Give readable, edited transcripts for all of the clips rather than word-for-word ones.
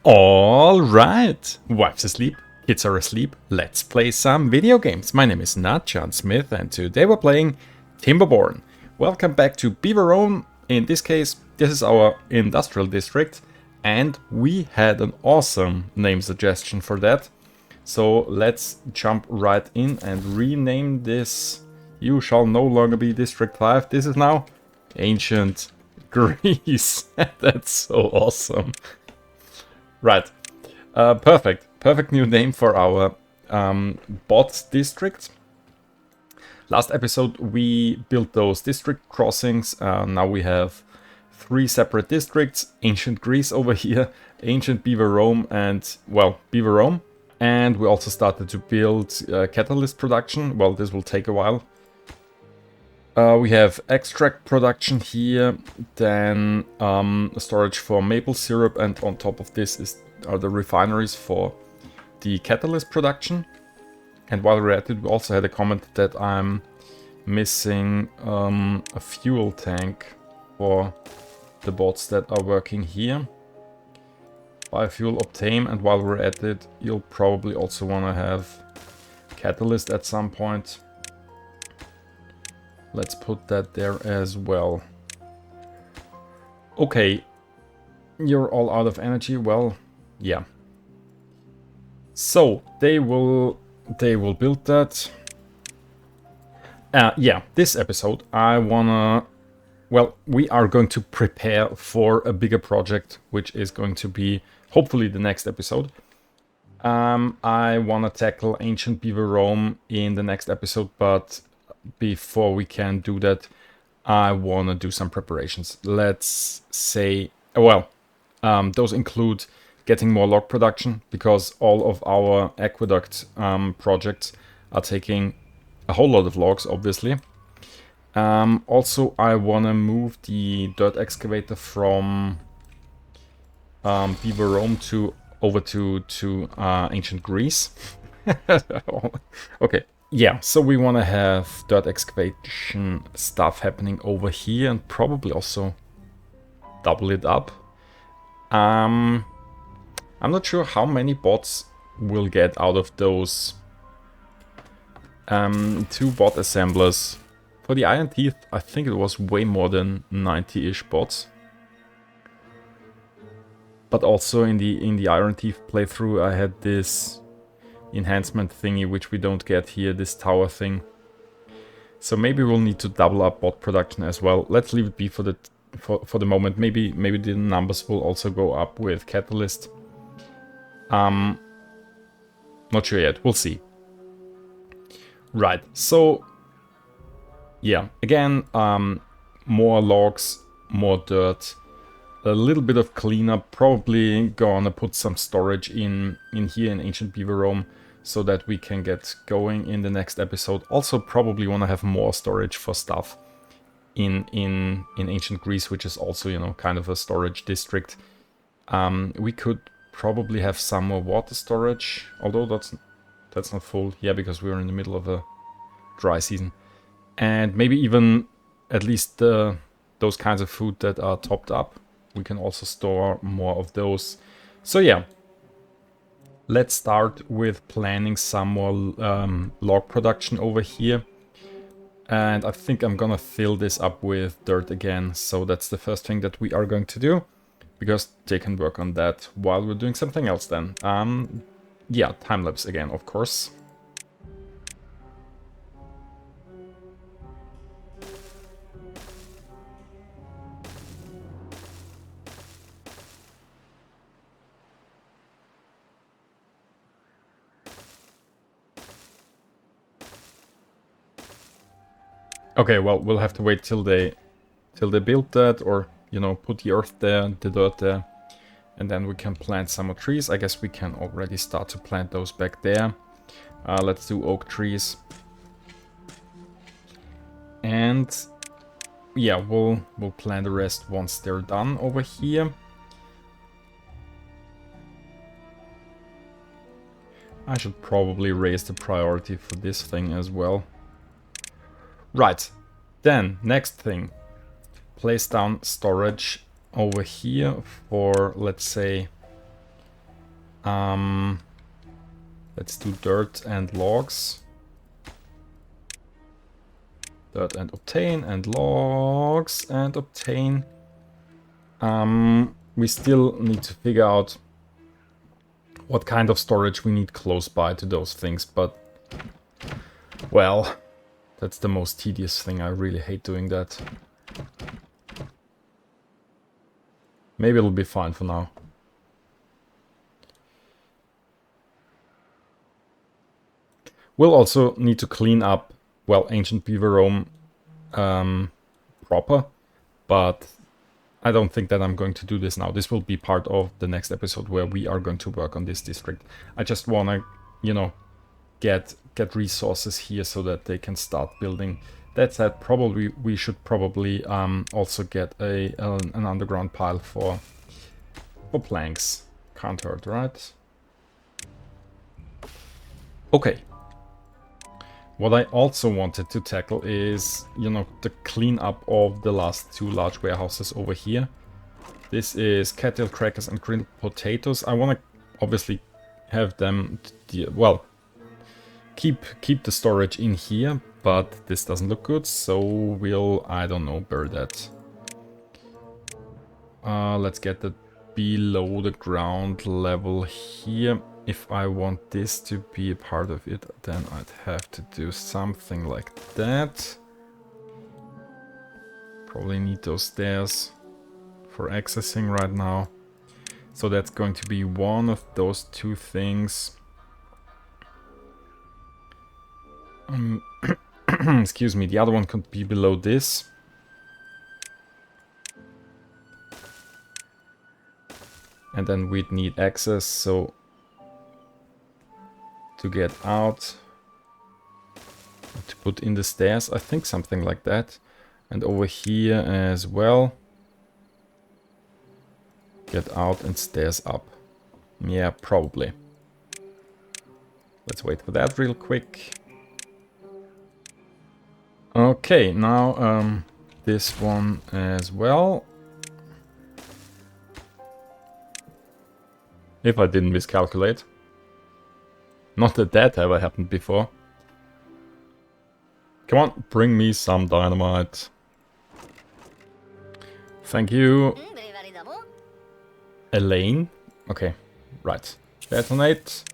All right, wife's asleep, kids are asleep, let's play some video games. My name is not John Smith and today we're playing Timberborn. Welcome back to Beaverome. In this case, this is our industrial district and we had an awesome name suggestion for that. So let's jump right in and rename this. You shall no longer be District 5. This is now Ancient Greece. That's so awesome. Right, perfect new name for our bot district. Last episode we built those district crossings. Now we have 3 separate districts: Ancient Greece over here, Ancient Beaverome, and well, Beaverome. And we also started to build catalyst production. Well, this will take a while. We have extract production here, then storage for maple syrup, and on top of this are the refineries for the catalyst production. And while we're at it, we also had a comment that I'm missing a fuel tank for the bots that are working here. Biofuel obtain, and while we're at it, you'll probably also want to have catalyst at some point. Let's put that there as well. Okay, you're all out of energy. Well, yeah. So they will build that. Yeah, this episode I wanna. Well, we are going to prepare for a bigger project, which is going to be hopefully the next episode. I wanna tackle Ancient Beaverome in the next episode, but before we can do that, I want to do some preparations. Let's say, well, those include getting more log production, because all of our Aqueduct projects are taking a whole lot of logs, obviously. Also, I want to move the dirt excavator from Beaverome over to Ancient Greece. Okay. Yeah, so we want to have dirt excavation stuff happening over here and probably also double it up. I'm not sure how many bots we'll get out of those 2 bot assemblers. For the Iron Teeth, I think it was way more than 90-ish bots. But also in the Iron Teeth playthrough, I had this enhancement thingy, which we don't get here, this tower thing. So maybe we'll need to double up bot production as well. Let's leave it be for the moment. Maybe the numbers will also go up with catalyst. Not sure yet. We'll see. Right. So yeah, again, more logs, more dirt, a little bit of cleanup. Probably gonna put some storage in here in Ancient Beaverome, so that we can get going in the next episode. Also probably want to have more storage for stuff in Ancient Greece, which is also, you know, kind of a storage district. We could probably have some more water storage, although that's not full. Yeah, because we're in the middle of a dry season. And maybe even at least those kinds of food that are topped up, we can also store more of those. So yeah. Let's start with planning some more log production over here. And I think I'm gonna fill this up with dirt again. So that's the first thing that we are going to do, because they can work on that while we're doing something else then. Yeah, time-lapse again, of course. Okay, well, we'll have to wait till they build that, or, you know, put the earth there, the dirt there, and then we can plant some more trees. I guess we can already start to plant those back there. Let's do oak trees. And yeah, we'll plant the rest once they're done over here. I should probably raise the priority for this thing as well. Right, then next thing, place down storage over here for, let's say, Let's do dirt and logs. Dirt and obtain, and logs and obtain. We still need to figure out what kind of storage we need close by to those things, but well, that's the most tedious thing. I really hate doing that. Maybe it'll be fine for now. We'll also need to clean up, well, ancient Beaverome proper, but I don't think that I'm going to do this now. This will be part of the next episode where we are going to work on this district. I just want to, you know, get resources here so that they can start building. That said, probably we should probably also get an underground pile for planks. Can't hurt, right? Okay. What I also wanted to tackle is, you know, the cleanup of the last two large warehouses over here. This is cattail crackers and grilled potatoes. I want to obviously have them, well, keep the storage in here, but this doesn't look good, so we'll, I don't know, bury that. Let's get that below the ground level here. If I want this to be a part of it, then I'd have to do something like that. Probably need those stairs for accessing right now. So that's going to be one of those two things. Excuse me, the other one could be below this. And then we'd need access, so to get out, to put in the stairs, I think something like that. And over here as well, get out and stairs up. Yeah, probably. Let's wait for that real quick. Okay, now this one as well. If I didn't miscalculate. Not that that ever happened before. Come on, bring me some dynamite. Thank you. Elaine? Okay, right. Detonate.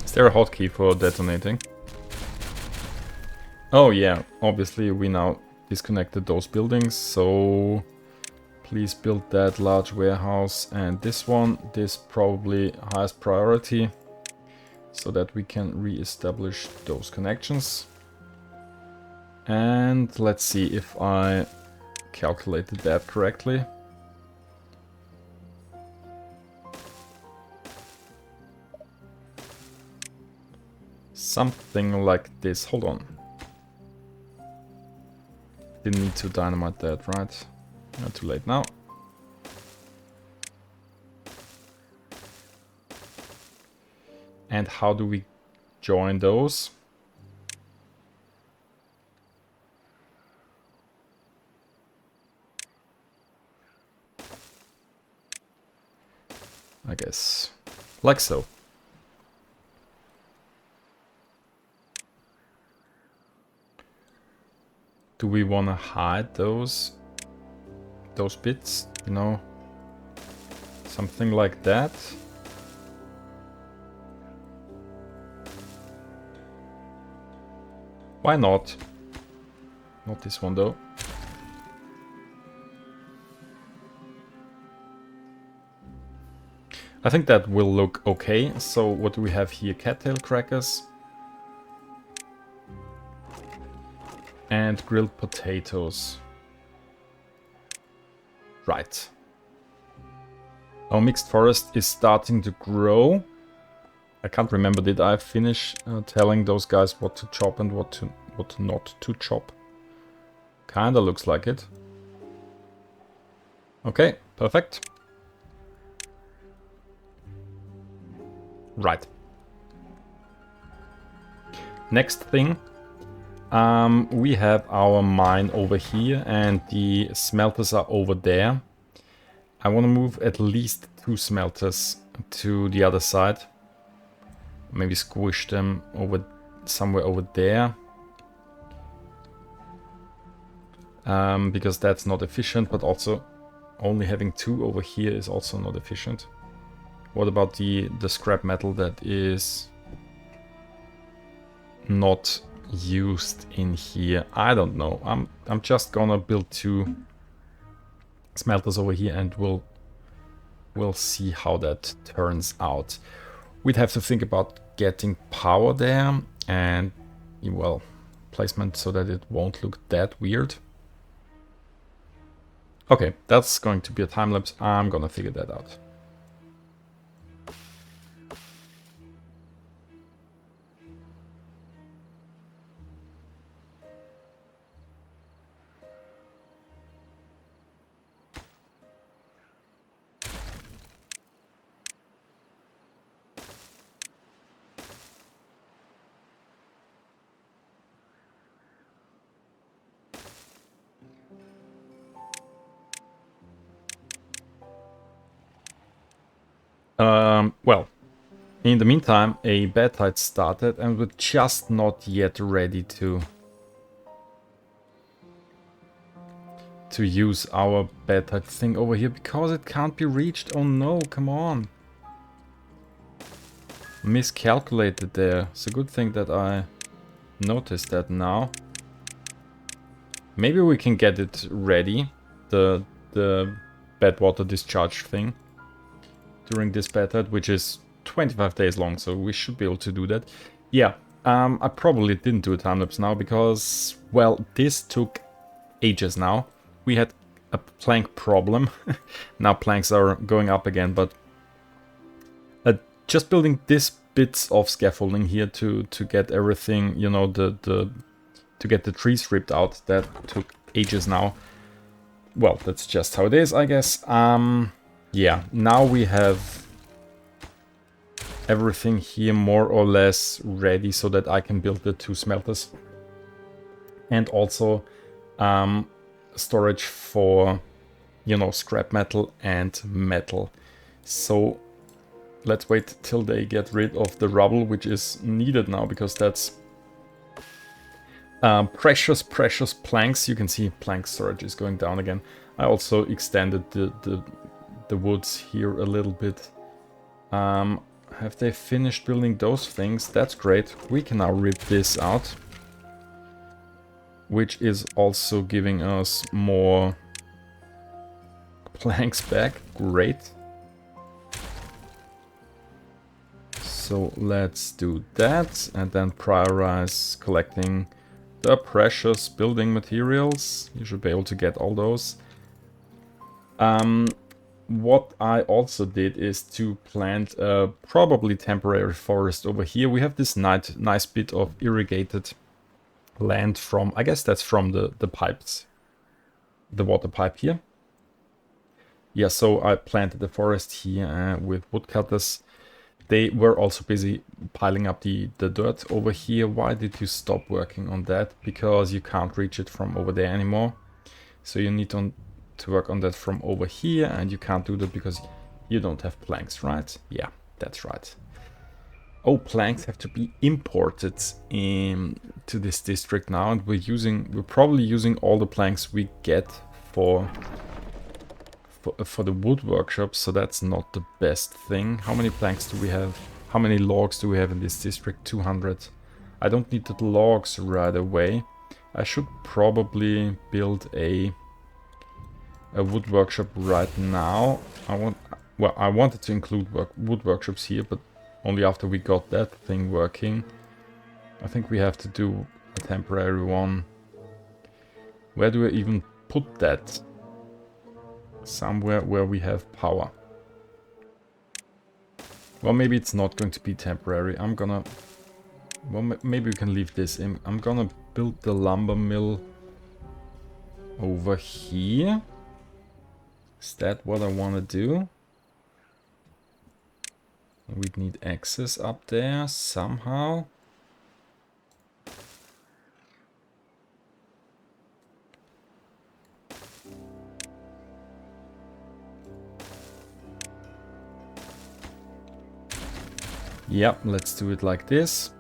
Is there a hotkey for detonating? Oh yeah, obviously we now disconnected those buildings, so please build that large warehouse and this one. This probably highest priority so that we can re-establish those connections. And let's see if I calculated that correctly. Something like this. Hold on. Didn't need to dynamite that, right? Not too late now. And how do we join those? I guess like so. Do we want to hide those bits, you know, something like that? Why not? Not this one though. I think that will look okay. So what do we have here? Cattail crackers and grilled potatoes. Right. Our mixed forest is starting to grow. I can't remember, did I finish telling those guys what to chop and what not to chop? Kinda looks like it. Okay, perfect. Right. Next thing. We have our mine over here and the smelters are over there. I want to move at least 2 smelters to the other side. Maybe squish them over somewhere over there. Because that's not efficient, but also only having 2 over here is also not efficient. What about the scrap metal that is not used in here? I don't know. I'm just gonna build 2 smelters over here and we'll see how that turns out. We'd have to think about getting power there and, well, placement so that it won't look that weird. Okay, that's going to be a time lapse. I'm gonna figure that out. Well, in the meantime, a bad tide started and we're just not yet ready to use our bad tide thing over here because it can't be reached. Oh no, come on. Miscalculated there. It's a good thing that I noticed that now. Maybe we can get it ready, the Badwater discharge thing, during this bad tide, which is 25 days long, so we should be able to do that. Yeah, I probably didn't do a time-lapse now because, well, this took ages now. We had a plank problem. Now planks are going up again, but just building these bits of scaffolding here to get everything, you know, to get the trees ripped out, that took ages now. Well, that's just how it is, I guess. Yeah, now we have everything here more or less ready so that I can build the 2 smelters. And also storage for, you know, scrap metal and metal. So let's wait till they get rid of the rubble, which is needed now, because that's precious planks. You can see plank storage is going down again. I also extended the woods here a little bit. Have they finished building those things? That's great. We can now rip this out, which is also giving us more planks back. Great. So let's do that and then prioritize collecting the precious building materials. You should be able to get all those. What I also did is to plant a probably temporary forest over here. We have this nice bit of irrigated land from, I guess that's from the pipes, the water pipe here. Yeah, so I planted the forest here with woodcutters. They were also busy piling up the dirt over here. Why did you stop working on that? Because you can't reach it from over there anymore. So you need to work on that from over here, and you can't do that because you don't have planks, right? Yeah, that's right. Oh, planks have to be imported to this district now, and we're probably using all the planks we get for the wood workshop, so that's not the best thing. How many planks do we have? How many logs do we have in this district? 200. I don't need the logs right away. I should probably build a wood workshop right now. I wanted to include wood workshops here, but only after we got that thing working. I think we have to do a temporary one. Where do I even put that? Somewhere where we have power. Well, maybe it's not going to be temporary. Well, maybe we can leave this in. I'm gonna build the lumber mill over here. Is that what I want to do? We'd need access up there somehow. Yeah, let's do it like this.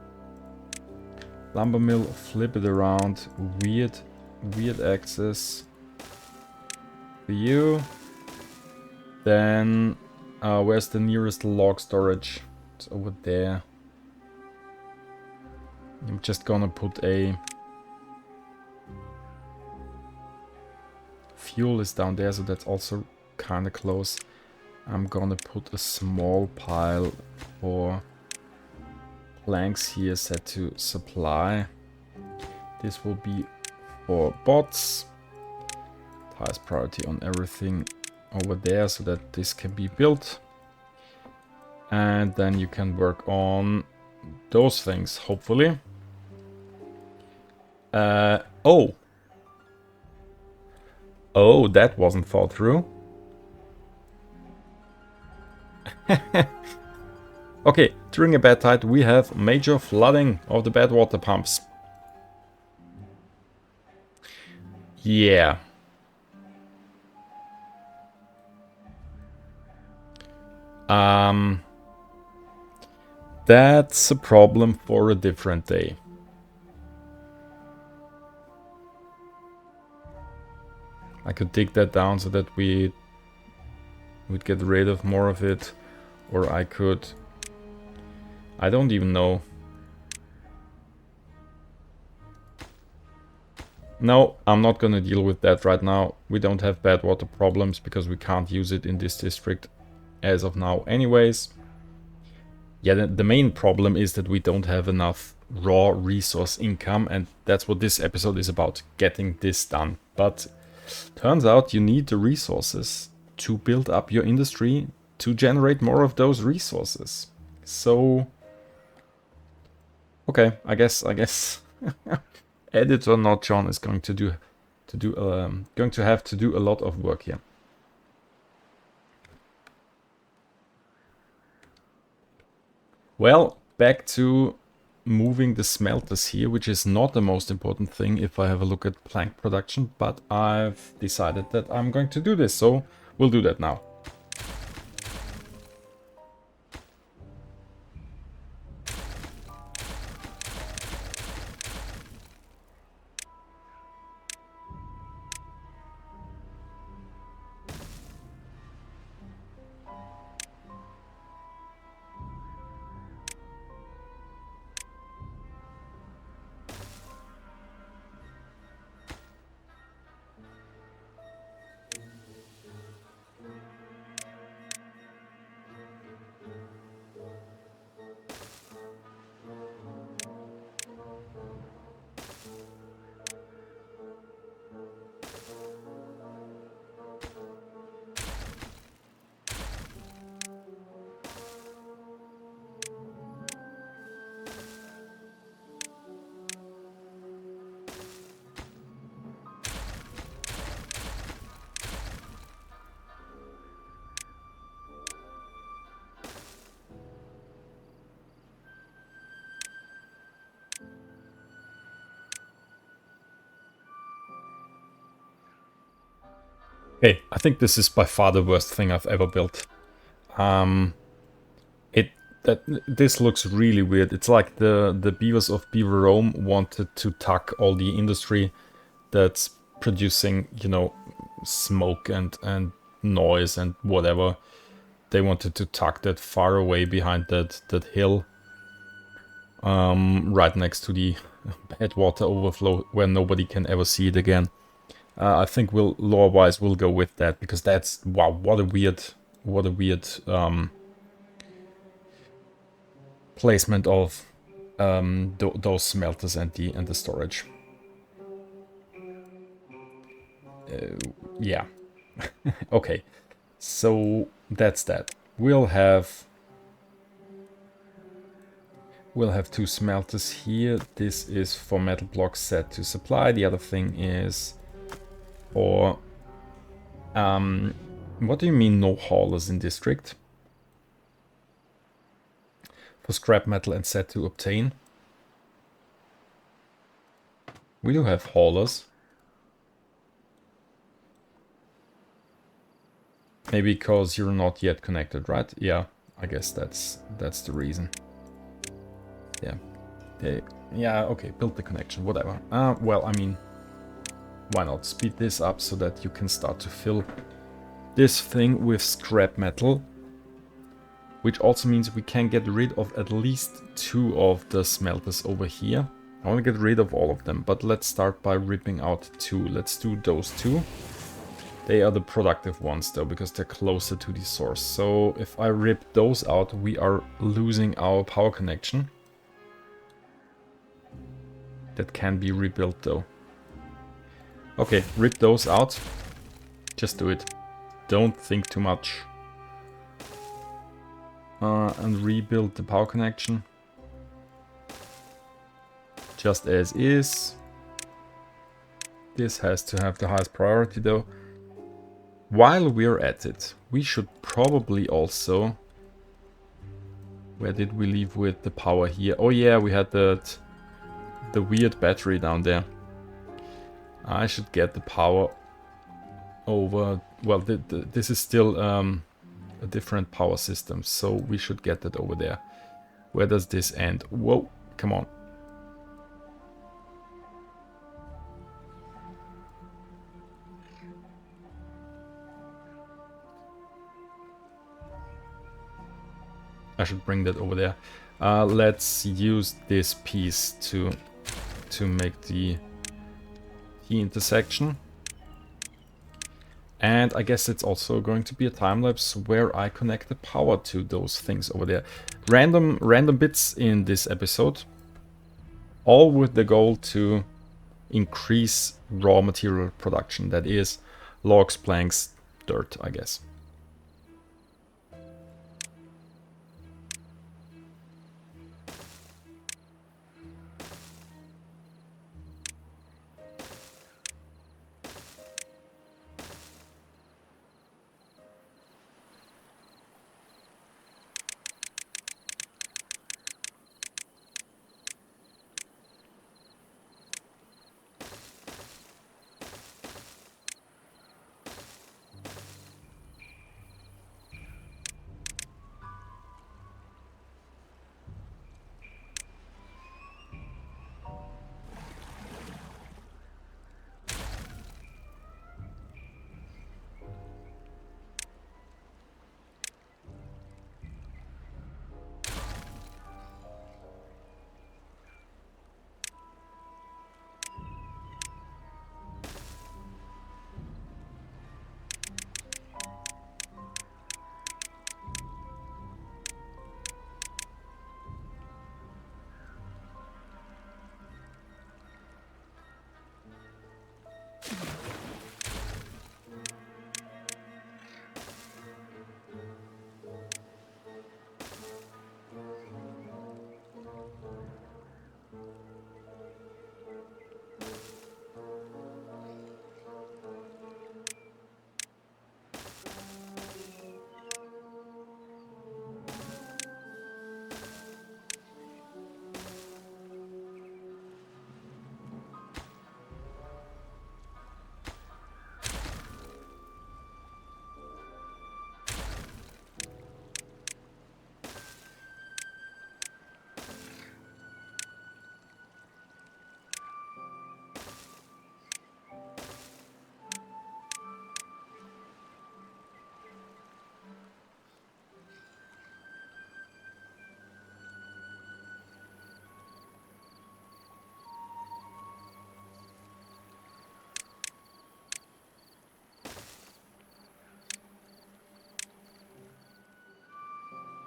Lumber mill, flip it around. Weird access for you. Then, where's the nearest log storage? It's over there. I'm just gonna put a... Fuel is down there, so that's also kind of close. I'm gonna put a small pile for planks here set to supply. This will be for bots. Highest priority on everything over there so that this can be built. And then you can work on those things, hopefully. Oh, that wasn't thought through. Okay, during a bad tide we have major flooding of the Badwater pumps. Yeah. That's a problem for a different day. I could dig that down so that we would get rid of more of it. Or I could... I don't even know. No, I'm not gonna deal with that right now. We don't have Badwater problems because we can't use it in this district as of now anyways. Yeah, the main problem is that we don't have enough raw resource income, and that's what this episode is about, getting this done. But turns out you need the resources to build up your industry to generate more of those resources. So, okay, I guess editor not John is going to have to do a lot of work here. Well, back to moving the smelters here, which is not the most important thing if I have a look at plank production, but I've decided that I'm going to do this, so we'll do that now. Okay, I think this is by far the worst thing I've ever built. This looks really weird. It's like the Beavers of Beaverome wanted to tuck all the industry that's producing, you know, smoke and noise and whatever. They wanted to tuck that far away behind that hill, right next to the Badwater overflow where nobody can ever see it again. I think lore-wise we'll go with that because that's, wow, what a weird placement of those smelters and the storage. Yeah. Okay, so that's that. We'll have two smelters here. This is for metal blocks set to supply. The other thing is for what do you mean no haulers in district? For scrap metal and set to obtain. We do have haulers. Maybe because you're not yet connected, right? Yeah, I guess that's the reason. Yeah. Yeah, okay, build the connection, whatever. Well, I mean, why not speed this up so that you can start to fill this thing with scrap metal, which also means we can get rid of at least 2 of the smelters over here. I want to get rid of all of them, but let's start by ripping out 2. Let's do those 2. They are the productive ones though, because they're closer to the source. So if I rip those out, we are losing our power connection. That can be rebuilt though. Okay, rip those out. Just do it. Don't think too much. And rebuild the power connection. Just as is. This has to have the highest priority though. While we're at it, we should probably also... Where did we leave with the power here? Oh yeah, we had the weird battery down there. I should get the power over... Well, this is still a different power system, so we should get that over there. Where does this end? Whoa, come on. I should bring that over there. Let's use this piece to make the intersection. And I guess it's also going to be a time-lapse where I connect the power to those things over there. Random bits in this episode, all with the goal to increase raw material production. That is logs, planks, dirt, I guess.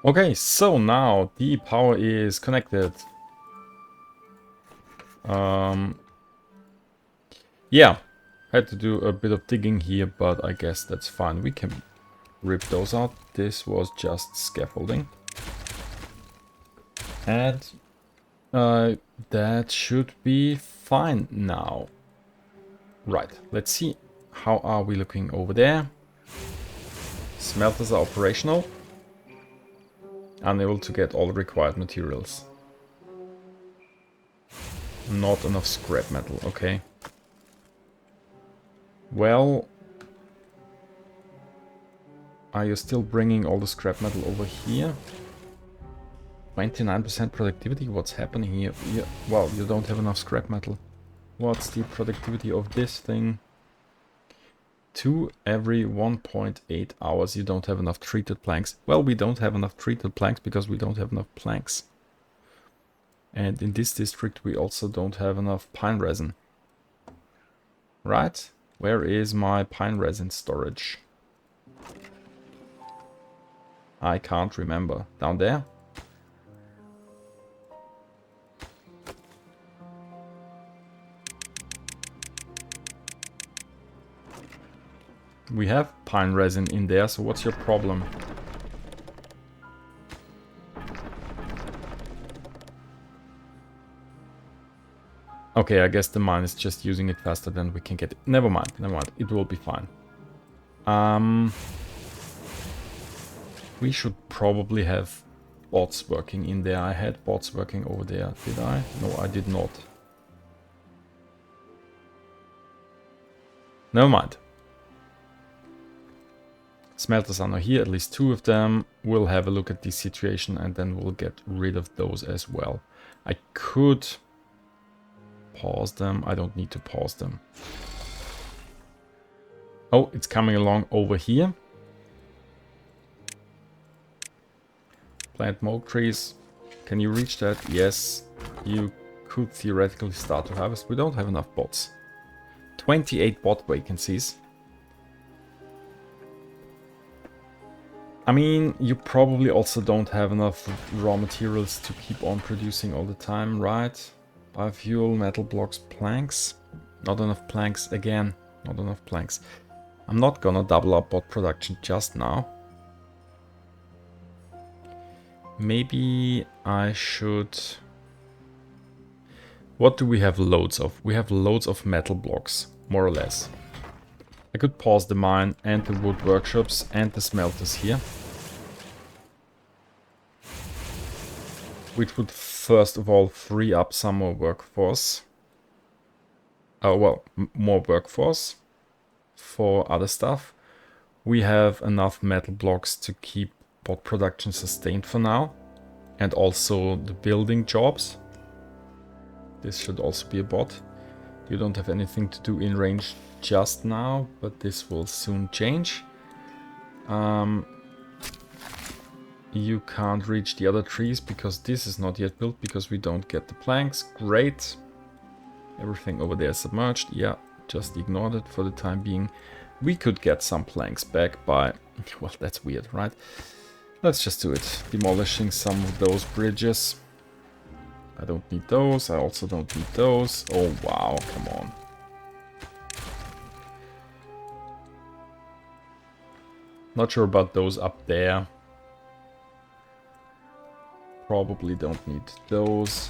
Okay, so now the power is connected. Yeah, had to do a bit of digging here, but I guess that's fine. We can rip those out. This was just scaffolding. And that should be fine now. Right, let's see. How are we looking over there? Smelters are operational. Unable to get all required materials. Not enough scrap metal, okay. Well, are you still bringing all the scrap metal over here? 29% productivity? What's happening here? Yeah, well, you don't have enough scrap metal. What's the productivity of this thing? 2 every 1.8 hours. You don't have enough treated planks. Well, we don't have enough treated planks because we don't have enough planks. And in this district we also don't have enough pine resin. Right? Where is my pine resin storage? I can't remember. Down there? We have pine resin in there, so what's your problem? Okay, I guess the mine is just using it faster than we can get it. Never mind, never mind. It will be fine. We should probably have bots working in there. I had bots working over there, did I? No, I did not. Never mind. Smelters are now here, at least 2 of them. We'll have a look at this situation and then we'll get rid of those as well. I could pause them. I don't need to pause them. Oh, it's coming along over here. Plant more trees. Can you reach that? Yes. You could theoretically start to harvest. We don't have enough bots. 28 bot vacancies. I mean, you probably also don't have enough raw materials to keep on producing all the time, right? Biofuel, metal blocks, planks. Not enough planks again. Not enough planks. I'm not gonna double up bot production just now. Maybe I should... What do we have loads of? We have loads of metal blocks, more or less. I could pause the mine and the wood workshops and the smelters here. Which would first of all free up some more workforce. Oh well, more workforce for other stuff. We have enough metal blocks to keep bot production sustained for now. And also the building jobs. This should also be a bot. You don't have anything to do in range just now, but this will soon change. You can't reach the other trees because this is not yet built because we don't get the planks. Great. Everything over there is submerged. Yeah, just ignored it for the time being. We could get some planks back by... Well, that's weird, right? Let's just do it. Demolishing some of those bridges. I don't need those. I also don't need those. Oh, wow. Come on. Not sure about those up there. Probably don't need those.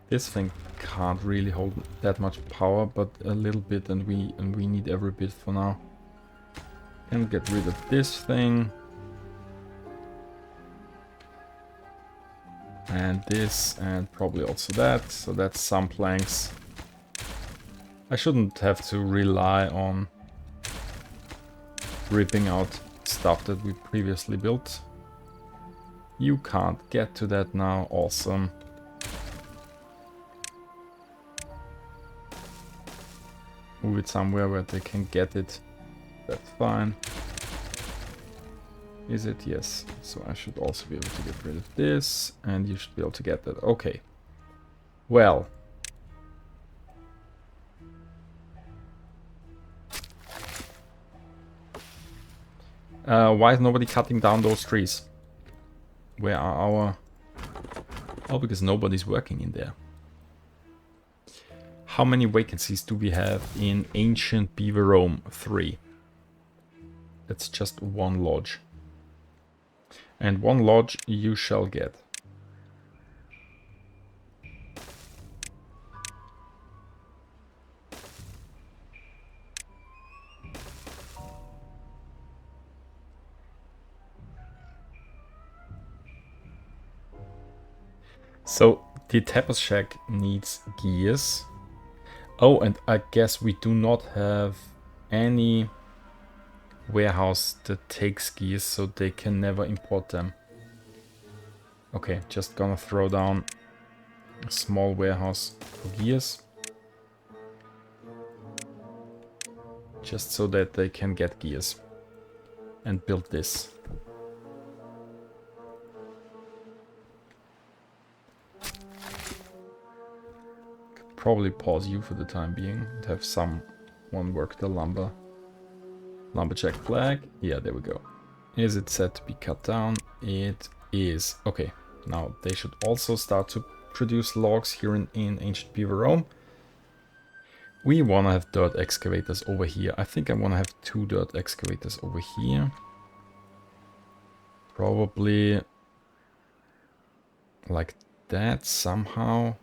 This thing can't really hold that much power, but a little bit, and we need every bit for now. And get rid of this thing. And this, and probably also that. So that's some planks. I shouldn't have to rely on ripping out stuff that we previously built. You can't get to that now. Awesome. Move it somewhere where they can get it. That's fine. Is it? Yes. So I should also be able to get rid of this, and you should be able to get that. Okay. Well. Why is nobody cutting down those trees? Where are our... Oh, because nobody's working in there. How many vacancies do we have in Ancient Beaverome 3? That's just one lodge. And one lodge you shall get. So the Tapper's Shack needs gears. Oh, and I guess we do not have any warehouse that takes gears so they can never import them. Okay, just gonna throw down a small warehouse for gears. Just so that they can get gears. And build this. Could probably pause you for the time being and have someone work the lumberjack flag. Yeah, there we go. Is it set to be cut down? It is. Okay, now they should also start to produce logs here in ancient Beaverome. We want to have dirt excavators over here. I think I want to have 2 dirt excavators over here. Probably like that somehow.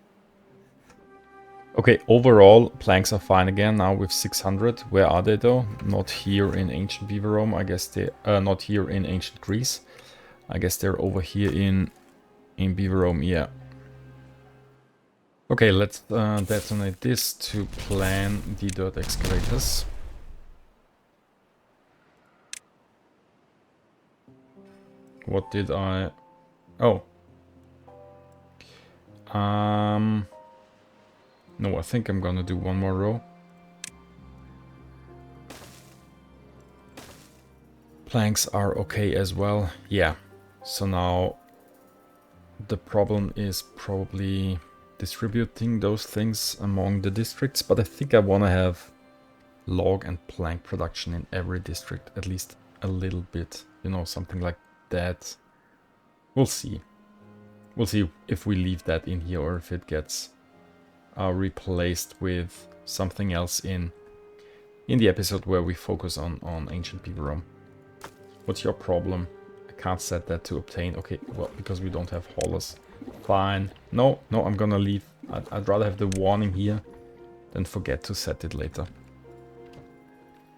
Okay, overall planks are fine again now with 600. Where are they though? Not here in ancient Beaverome. I guess they not here in ancient Greece. I guess they're over here in Beaverome. Yeah. Okay, let's detonate this to plan the dirt excavators. What did I... Oh. No, I think I'm gonna do one more row. Planks are okay as well. Yeah. So now the problem is probably distributing those things among the districts, but I think I want to have log and plank production in every district, at least a little bit, you know, something like that. We'll see. We'll see if we leave that in here or if it gets replaced with something else in the episode where we focus on ancient Beaverome. What's your problem? I can't set that to obtain. Okay, well, because we don't have haulers. Fine. No, I'm gonna leave. I'd rather have the warning here than forget to set it later.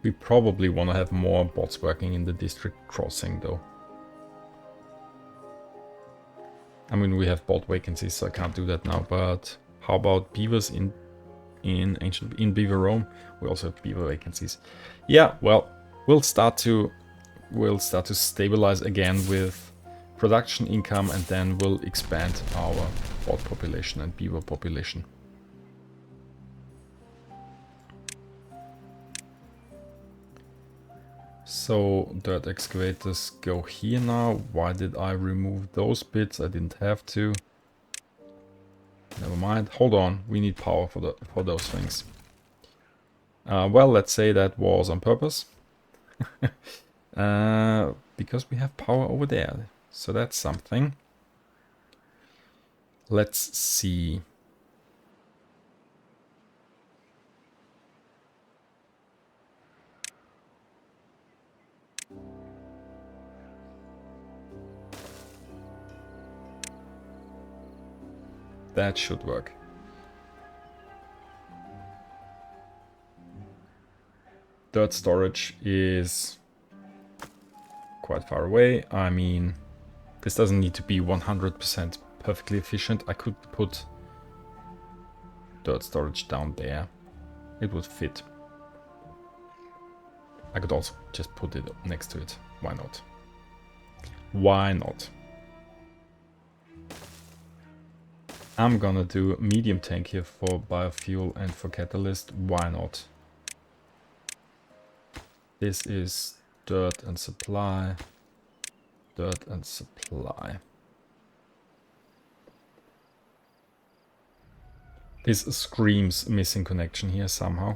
We probably want to have more bots working in the district crossing though. I mean, we have bot vacancies, so I can't do that now, but how about beavers in Beaverome? We also have beaver vacancies. Yeah, well, we'll start to stabilize again with production income, and then we'll expand our bot population and beaver population. So dirt excavators go here now. Why did I remove those bits? I didn't have to. Never mind. Hold on. We need power for those things. Well, let's say that was on purpose. Because we have power over there. So that's something. Let's see. That should work. Dirt storage is quite far away. I mean, this doesn't need to be 100% perfectly efficient. I could put dirt storage down there. It would fit. I could also just put it next to it. Why not? Why not? I'm gonna do medium tank here for biofuel and for catalyst. Why not? This is dirt and supply. Dirt and supply. This screams missing connection here somehow.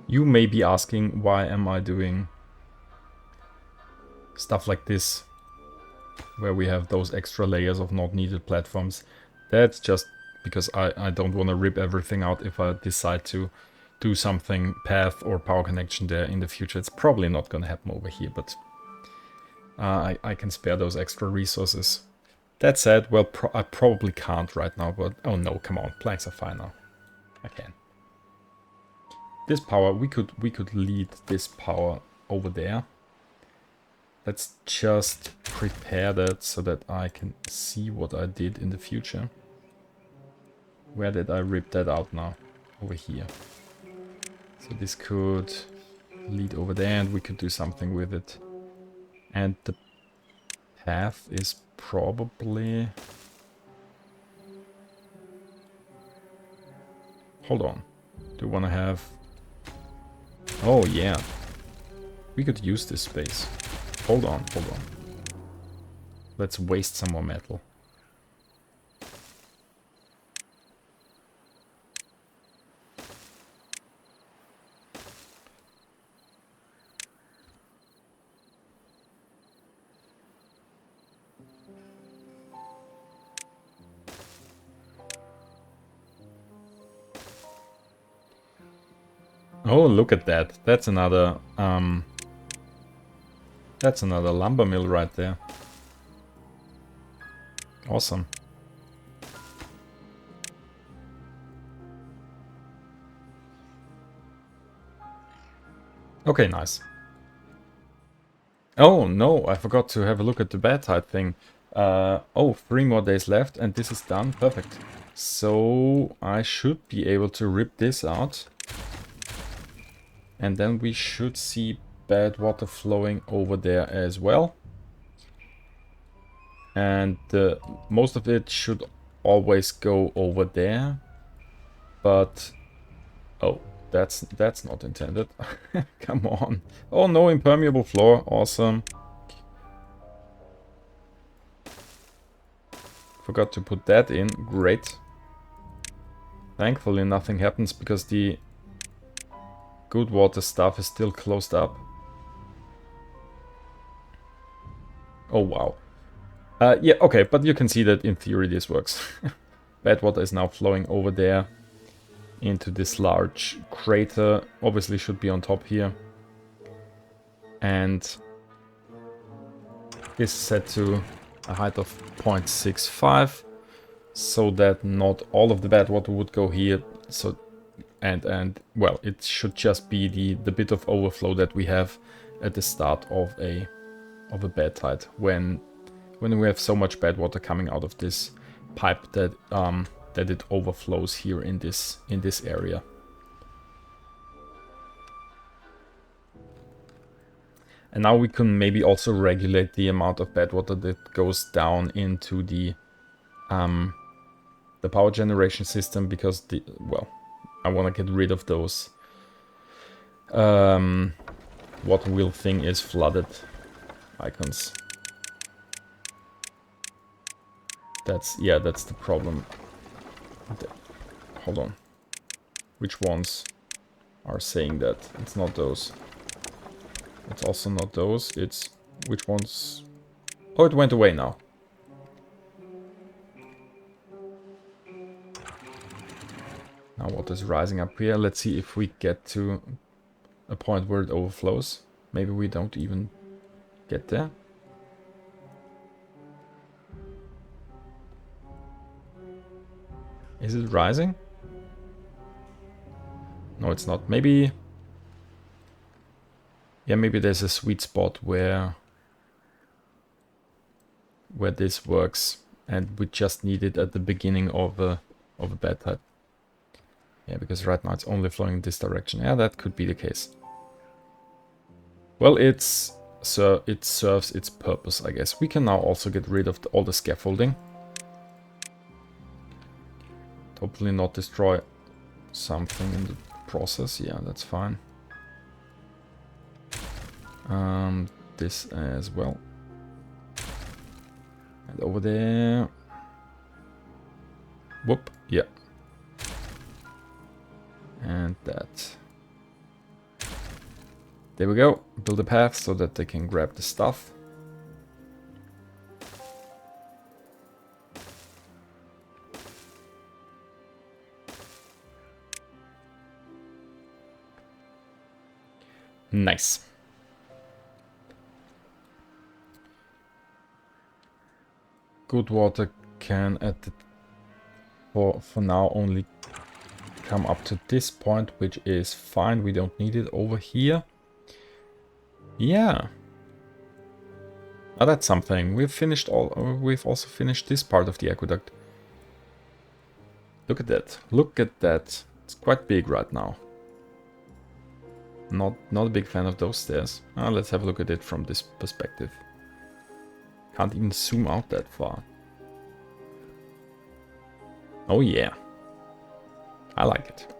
You may be asking, why am I doing stuff like this, where we have those extra layers of not needed platforms? That's just because I don't want to rip everything out if I decide to do something path or power connection there in the future. It's probably not going to happen over here, but I can spare those extra resources. That said, well, I probably can't right now, but oh no, come on, planks are fine now. I can. This power, we could lead this power over there. Let's just prepare that so that I can see what I did in the future. Where did I rip that out now? Over here. So this could lead over there, and we could do something with it. And the path is probably... Hold on. Do you want to have... Oh, yeah. We could use this space. Hold on, hold on. Let's waste some more metal. Oh, look at that. That's another lumber mill right there. Awesome. Okay, nice. Oh, no, I forgot to have a look at the bad tide thing. Oh, 3 more days left, and this is done. Perfect. So, I should be able to rip this out. And then we should see Badwater flowing over there as well. And most of it should always go over there. But... Oh, that's not intended. Come on. Oh, no impermeable floor. Awesome. Forgot to put that in. Great. Thankfully nothing happens because the goodwater stuff is still closed up. Oh, wow. Yeah, okay, but you can see that in theory this works. Badwater is now flowing over there into this large crater. Obviously should be on top here. And this is set to a height of 0.65 so that not all of the Badwater would go here. So and well, it should just be the bit of overflow that we have at the start of a bad tide when we have so much Badwater coming out of this pipe that that it overflows here in this area. And now we can maybe also regulate the amount of Badwater that goes down into the power generation system, because well, I want to get rid of those what will thing is flooded icons. That's the problem. Hold on. Which ones are saying that? It's not those. It's also not those. It's which ones? Oh, it went away now. Now what is rising up here? Let's see if we get to a point where it overflows. Maybe we don't even get there. Is it rising? No, it's not. Maybe... Yeah, maybe there's a sweet spot where this works, and we just need it at the beginning of a bad tide. Yeah, because right now it's only flowing in this direction. Yeah, that could be the case. Well, it serves its purpose, I guess. We can now also get rid of all the scaffolding. Hopefully not destroy something in the process. Yeah, that's fine. This as well. And over there. Whoop, yeah. And that. There we go. Build a path so that they can grab the stuff. Nice. Goodwater can for now only come up to this point, which is fine. We don't need it over here. Yeah. Oh, that's something. We've also finished this part of the aqueduct. Look at that. Look at that. It's quite big right now. Not a big fan of those stairs. Let's have a look at it from this perspective. Can't even zoom out that far. Oh yeah. I like it.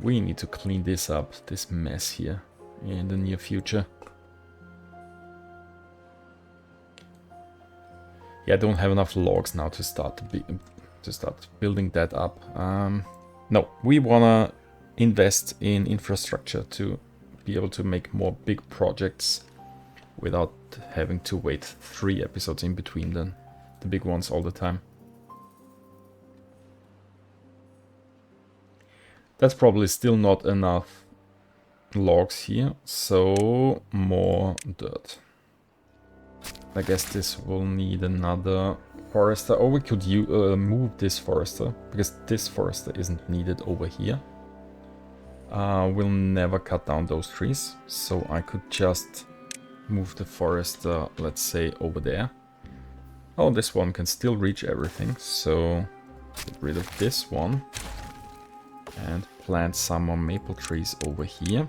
We need to clean this up, this mess here, in the near future. Yeah, I don't have enough logs now to start building that up. No, we wanna invest in infrastructure to be able to make more big projects without having to wait 3 episodes in between the big ones all the time. That's probably still not enough logs here, so more dirt. I guess this will need another forester, or we could move this forester, because this forester isn't needed over here. We'll never cut down those trees, so I could just move the forester, let's say, over there. Oh, this one can still reach everything, so get rid of this one. And plant some more maple trees over here.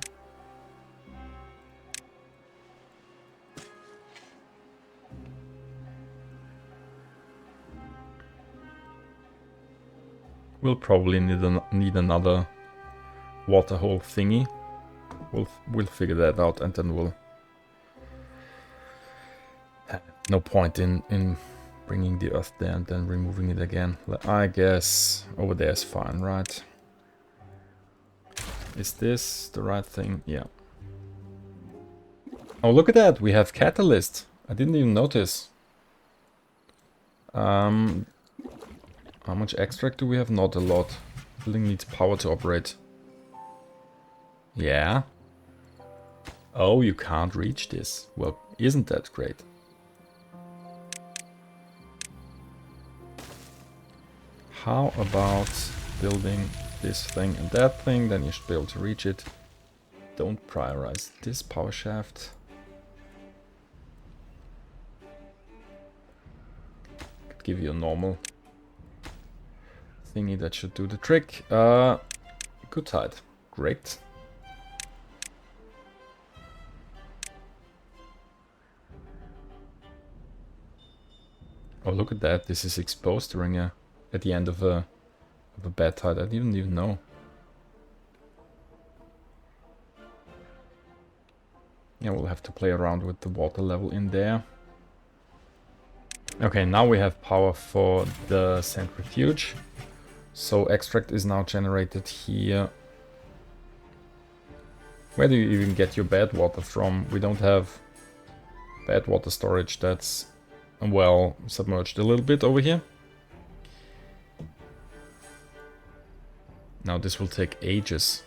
We'll probably need another water hole thingy. We'll figure that out, and then we'll have no point in bringing the earth there and then removing it again. I guess over there is fine, right? Is this the right thing? Yeah. Oh, look at that! We have catalyst. I didn't even notice. How much extract do we have? Not a lot. Building needs power to operate. Yeah. Oh, you can't reach this. Well, isn't that great? How about building this thing and that thing? Then you should be able to reach it. Don't prioritize this power shaft. Could give you a normal thingy that should do the trick. Good height. Great. Oh, look at that. This is exposed during at the end of a bad tide. I didn't even know. Yeah, we'll have to play around with the water level in there. Okay, now we have power for the centrifuge. So extract is now generated here. Where do you even get your bad water from? We don't have bad water storage. That's, well, submerged a little bit over here. Now this will take ages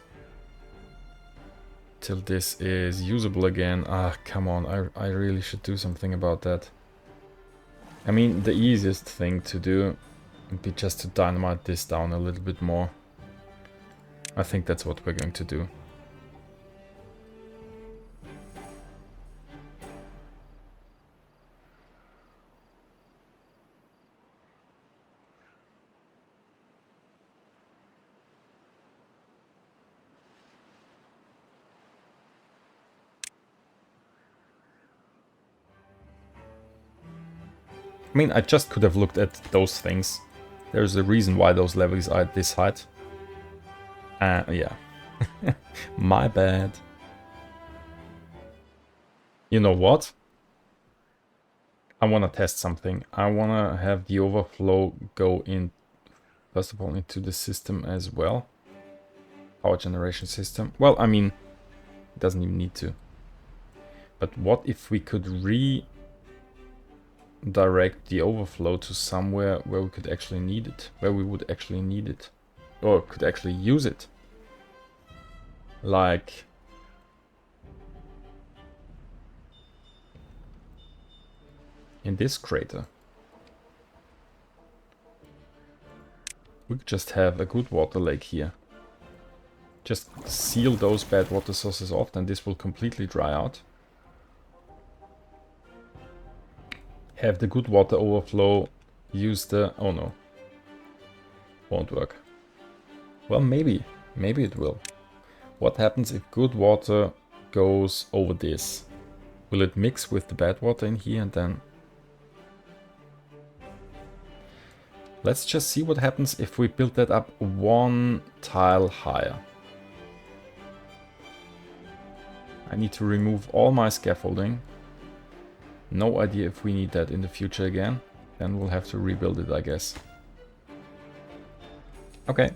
till this is usable again. Ah, come on, I really should do something about that. I mean, the easiest thing to do would be just to dynamite this down a little bit more. I think that's what we're going to do. I mean, I just could have looked at those things. There's a reason why those levels are at this height. Yeah. My bad. You know what? I want to test something. I want to have the overflow go in, first of all, into the system as well. Power generation system. Well, I mean, it doesn't even need to. But what if we could redirect the overflow to somewhere where we could actually need it, where we would actually need it, or could actually use it, like in this crater. We could just have a good water lake here. Just seal those bad water sources off, and this will completely dry out. Have the good water overflow use the... oh no. Won't work. Well, maybe. Maybe it will. What happens if good water goes over this? Will it mix with the bad water in here and then... Let's just see what happens if we build that up one tile higher. I need to remove all my scaffolding. No idea if we need that in the future again. Then we'll have to rebuild it, I guess. Okay.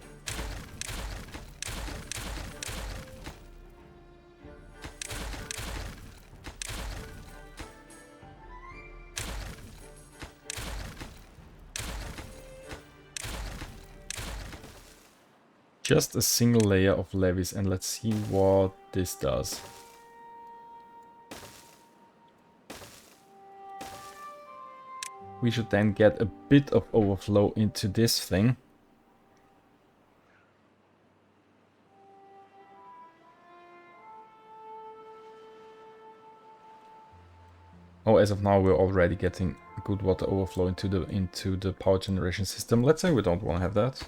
Just a single layer of levees, and let's see what this does. We should then get a bit of overflow into this thing. Oh, as of now we're already getting good water overflow into the power generation system. Let's say we don't want to have that.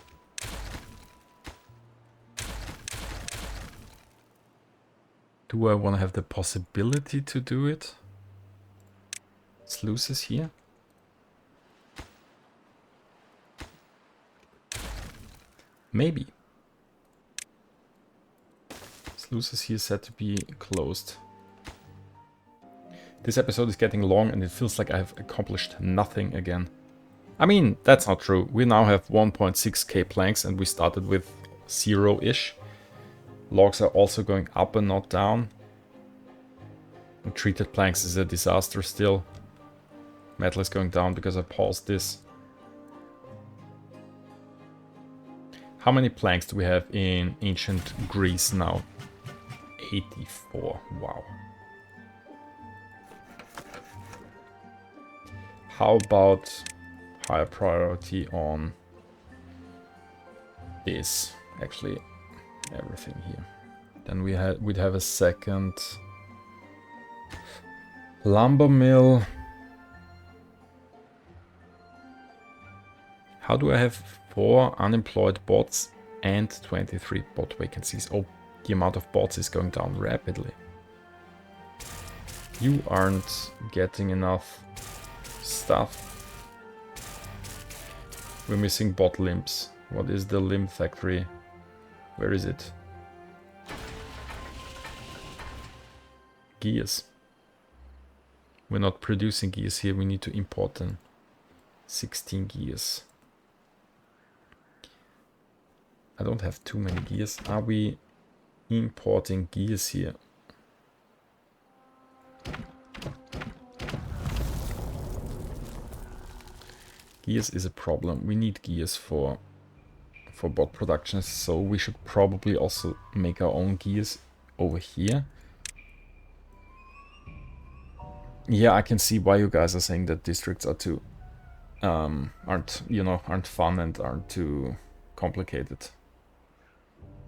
Do I want to have the possibility to do it? Sluices here. Maybe. Sluices here said to be closed. This episode is getting long and it feels like I've accomplished nothing again. I mean, that's not true. We now have 1.6k planks and we started with 0-ish. Logs are also going up and not down. And treated planks is a disaster still. Metal is going down because I paused this. How many planks do we have in ancient Greece now? 84. Wow. How about higher priority on this? Actually, everything here. Then we'd have a second lumber mill. How do I have 4 unemployed bots and 23 bot vacancies? Oh, the amount of bots is going down rapidly. You aren't getting enough stuff. We're missing bot limbs. What is the limb factory? Where is it? Gears. We're not producing gears here. We need to import them. 16 gears. I don't have too many gears. Are we importing gears here? Gears is a problem. We need gears for bot production, so we should probably also make our own gears over here. Yeah, I can see why you guys are saying that districts are too aren't fun and aren't too complicated.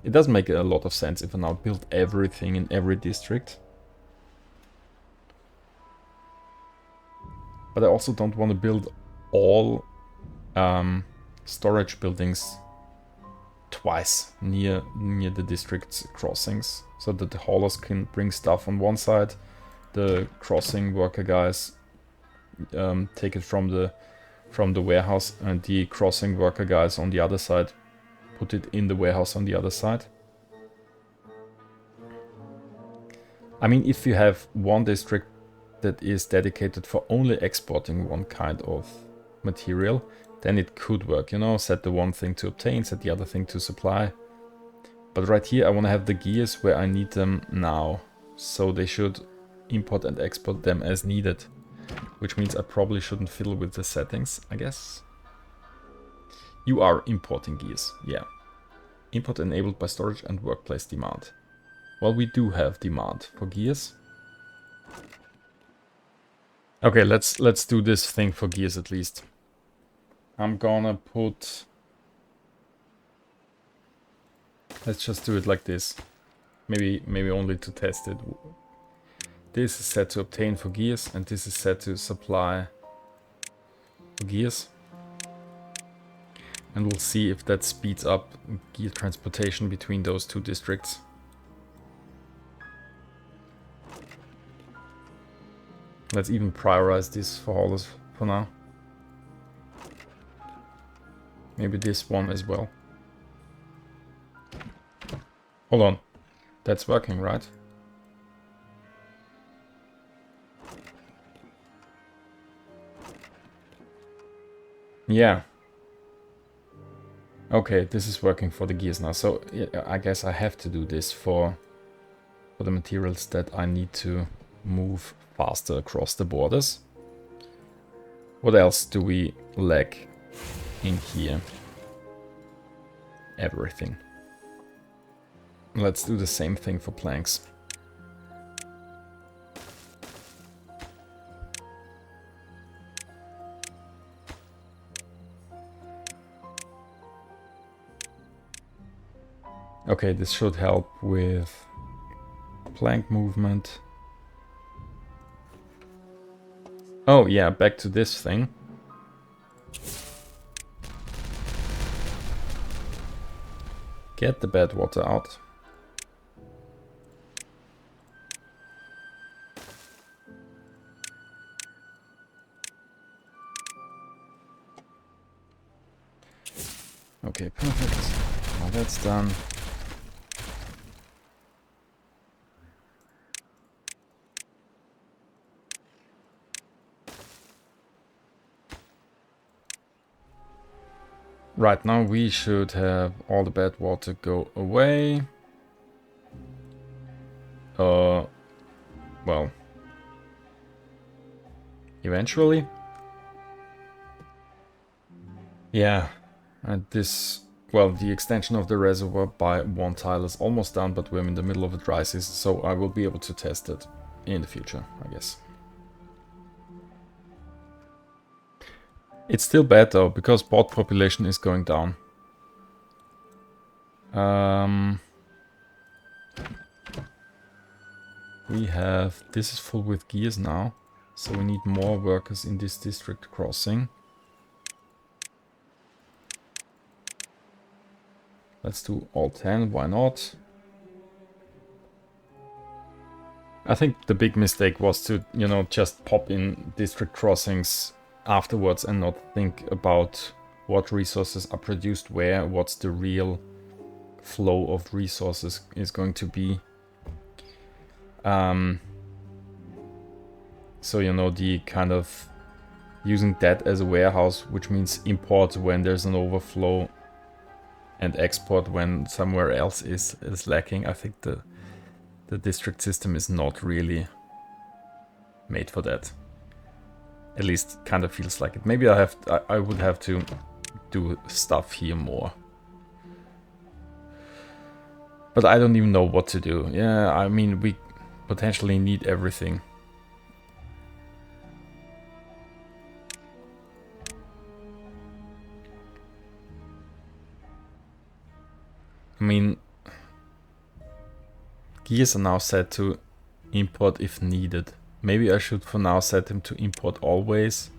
It does make a lot of sense if I now build everything in every district. But I also don't want to build all storage buildings twice near the district's crossings, so that the haulers can bring stuff on one side, the crossing worker guys take it from the warehouse, and the crossing worker guys on the other side put it in the warehouse on the other side. I mean, if you have one district that is dedicated for only exporting one kind of material, then it could work, you know, set the one thing to obtain, set the other thing to supply. But right here I want to have the gears where I need them now, so they should import and export them as needed, which means I probably shouldn't fiddle with the settings, I guess. You are importing gears, yeah. Import enabled by storage and workplace demand. Well, we do have demand for gears. Okay, let's do this thing for gears at least. I'm gonna put... Let's just do it like this. Maybe only to test it. This is set to obtain for gears, and this is set to supply for gears. And we'll see if that speeds up gear transportation between those two districts. Let's even prioritize this for haulers for now. Maybe this one as well. Hold on. That's working, right? Yeah. Okay, this is working for the gears now. So yeah, I guess I have to do this for the materials that I need to move faster across the borders. What else do we lack in here? Everything. Let's do the same thing for planks. Okay, this should help with plank movement. Oh yeah, back to this thing. Get the Badwater out. Okay, perfect. Now that's done. Right, now we should have all the bad water go away. Well, eventually. Yeah, and this, well, the extension of the reservoir by 1 tile is almost done, but we're in the middle of a dry season, so I will be able to test it in the future, I guess. It's still bad though, because bot population is going down. We have, this is full with gears now, so we need more workers in this district crossing. Let's do all 10, why not? I think the big mistake was to, you know, just pop in district crossings afterwards and not think about what resources are produced where, what's the real flow of resources is going to be. So, you know, the kind of using that as a warehouse, which means import when there's an overflow and export when somewhere else is lacking. I think the district system is not really made for that. At least kind of feels like it. Maybe I would have to do stuff here more. But I don't even know what to do. Yeah, I mean, we potentially need everything. I mean, gears are now set to import if needed. Maybe I should for now set them to import always.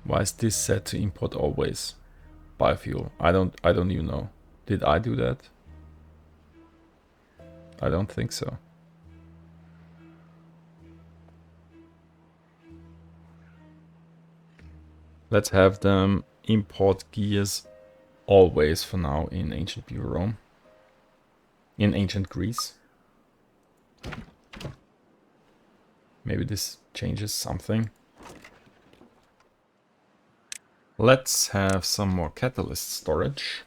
Why is this set to import always? Biofuel. I don't even know. Did I do that? I don't think so. Let's have them import gears always for now in ancient Beaverome. In ancient Greece. Maybe this changes something. Let's have some more catalyst storage.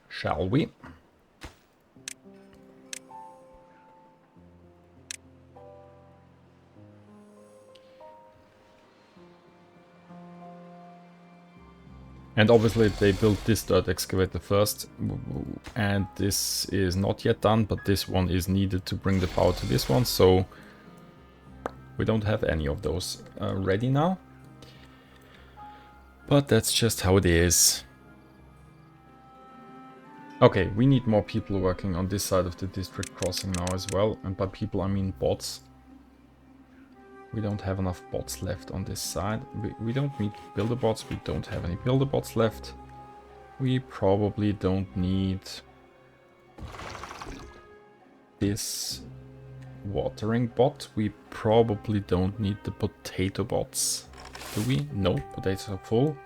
Shall we? And obviously they built this dirt excavator first, and this is not yet done, but this one is needed to bring the power to this one, so we don't have any of those ready now. But that's just how it is. Okay, we need more people working on this side of the district crossing now as well, and by people I mean bots. We don't have enough bots left on this side. We don't need builder bots. We don't have any builder bots left. We probably don't need this watering bot. We probably don't need the potato bots. Do we? No, potatoes are full.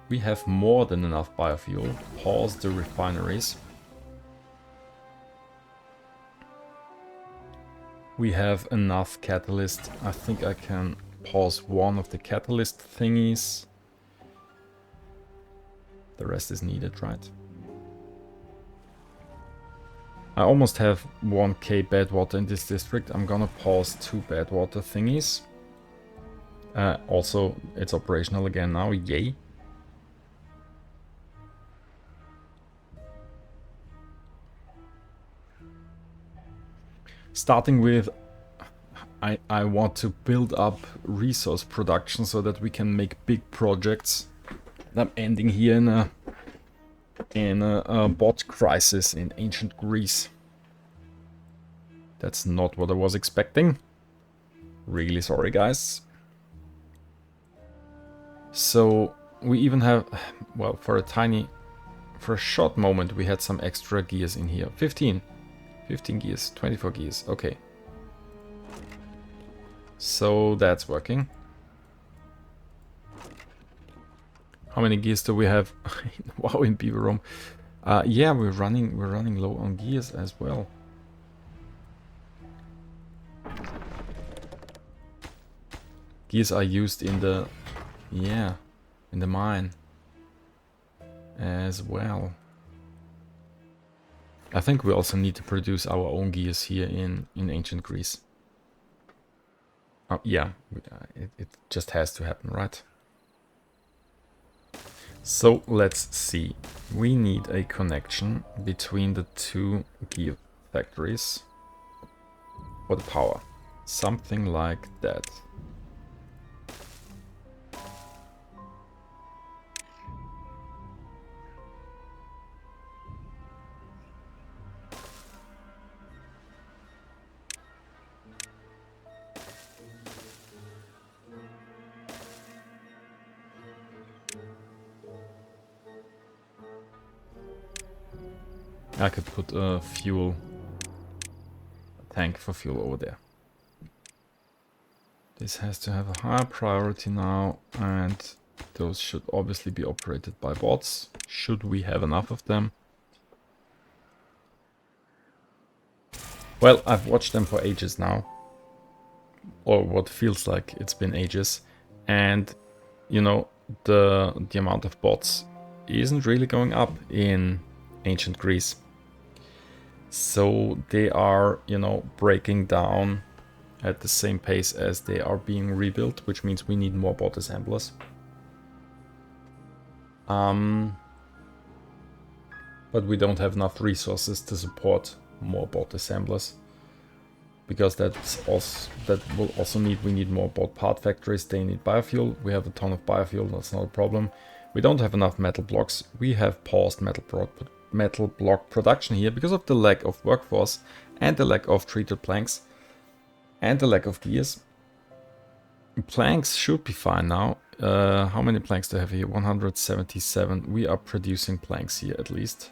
We have more than enough biofuel. Pause the refineries. We have enough catalyst. I think I can pause one of the catalyst thingies. The rest is needed, right? I almost have 1k Badwater in this district. I'm gonna pause 2 Badwater thingies. Also, it's operational again now, yay. Starting with, I want to build up resource production so that we can make big projects. I'm ending here in a bot crisis in ancient Greece. That's not what I was expecting. Really sorry, guys. So we even have, well, for a short moment we had some extra gears in here. 15 gears, 24 gears, okay. So that's working. How many gears do we have? Wow, in Beaverome. Yeah, we're running low on gears as well. Gears are used in the, yeah, in the mine as well. I think we also need to produce our own gears here in ancient Greece. Yeah, it just has to happen, right? So let's see. We need a connection between the 2 gear factories for the power. Something like that. I could put a tank for fuel over there. This has to have a higher priority now, and those should obviously be operated by bots, should we have enough of them. Well, I've watched them for ages now, or what feels like it's been ages, and you know, the amount of bots isn't really going up in ancient Greece. So they are, you know, breaking down at the same pace as they are being rebuilt, which means we need more bot assemblers. But we don't have enough resources to support more bot assemblers, because that will also we need more bot part factories. They need biofuel. We have a ton of biofuel, that's not a problem. We don't have enough metal blocks. We have paused metal block production here because of the lack of workforce and the lack of treated planks and the lack of gears. Planks should be fine now. How many planks do I have here? 177. We are producing planks here at least.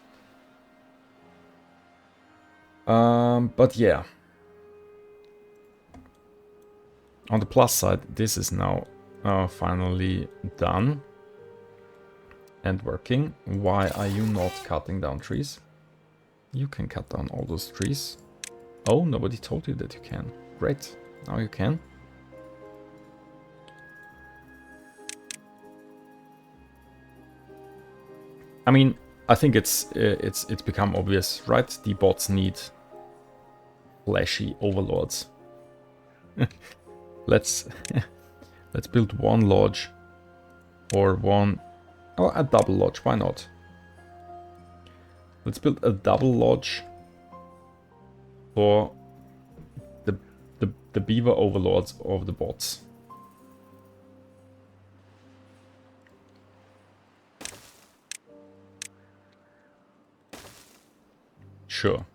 But yeah. On the plus side, this is now finally done and working. Why are you not cutting down trees? You can cut down all those trees. Oh, nobody told you that you can. Great, now you can. I mean, I think it's become obvious, right? The bots need Fleshy overlords. Let's build one lodge or a double lodge. Why not? Let's build a double lodge for the beaver overlords of the bots. Sure.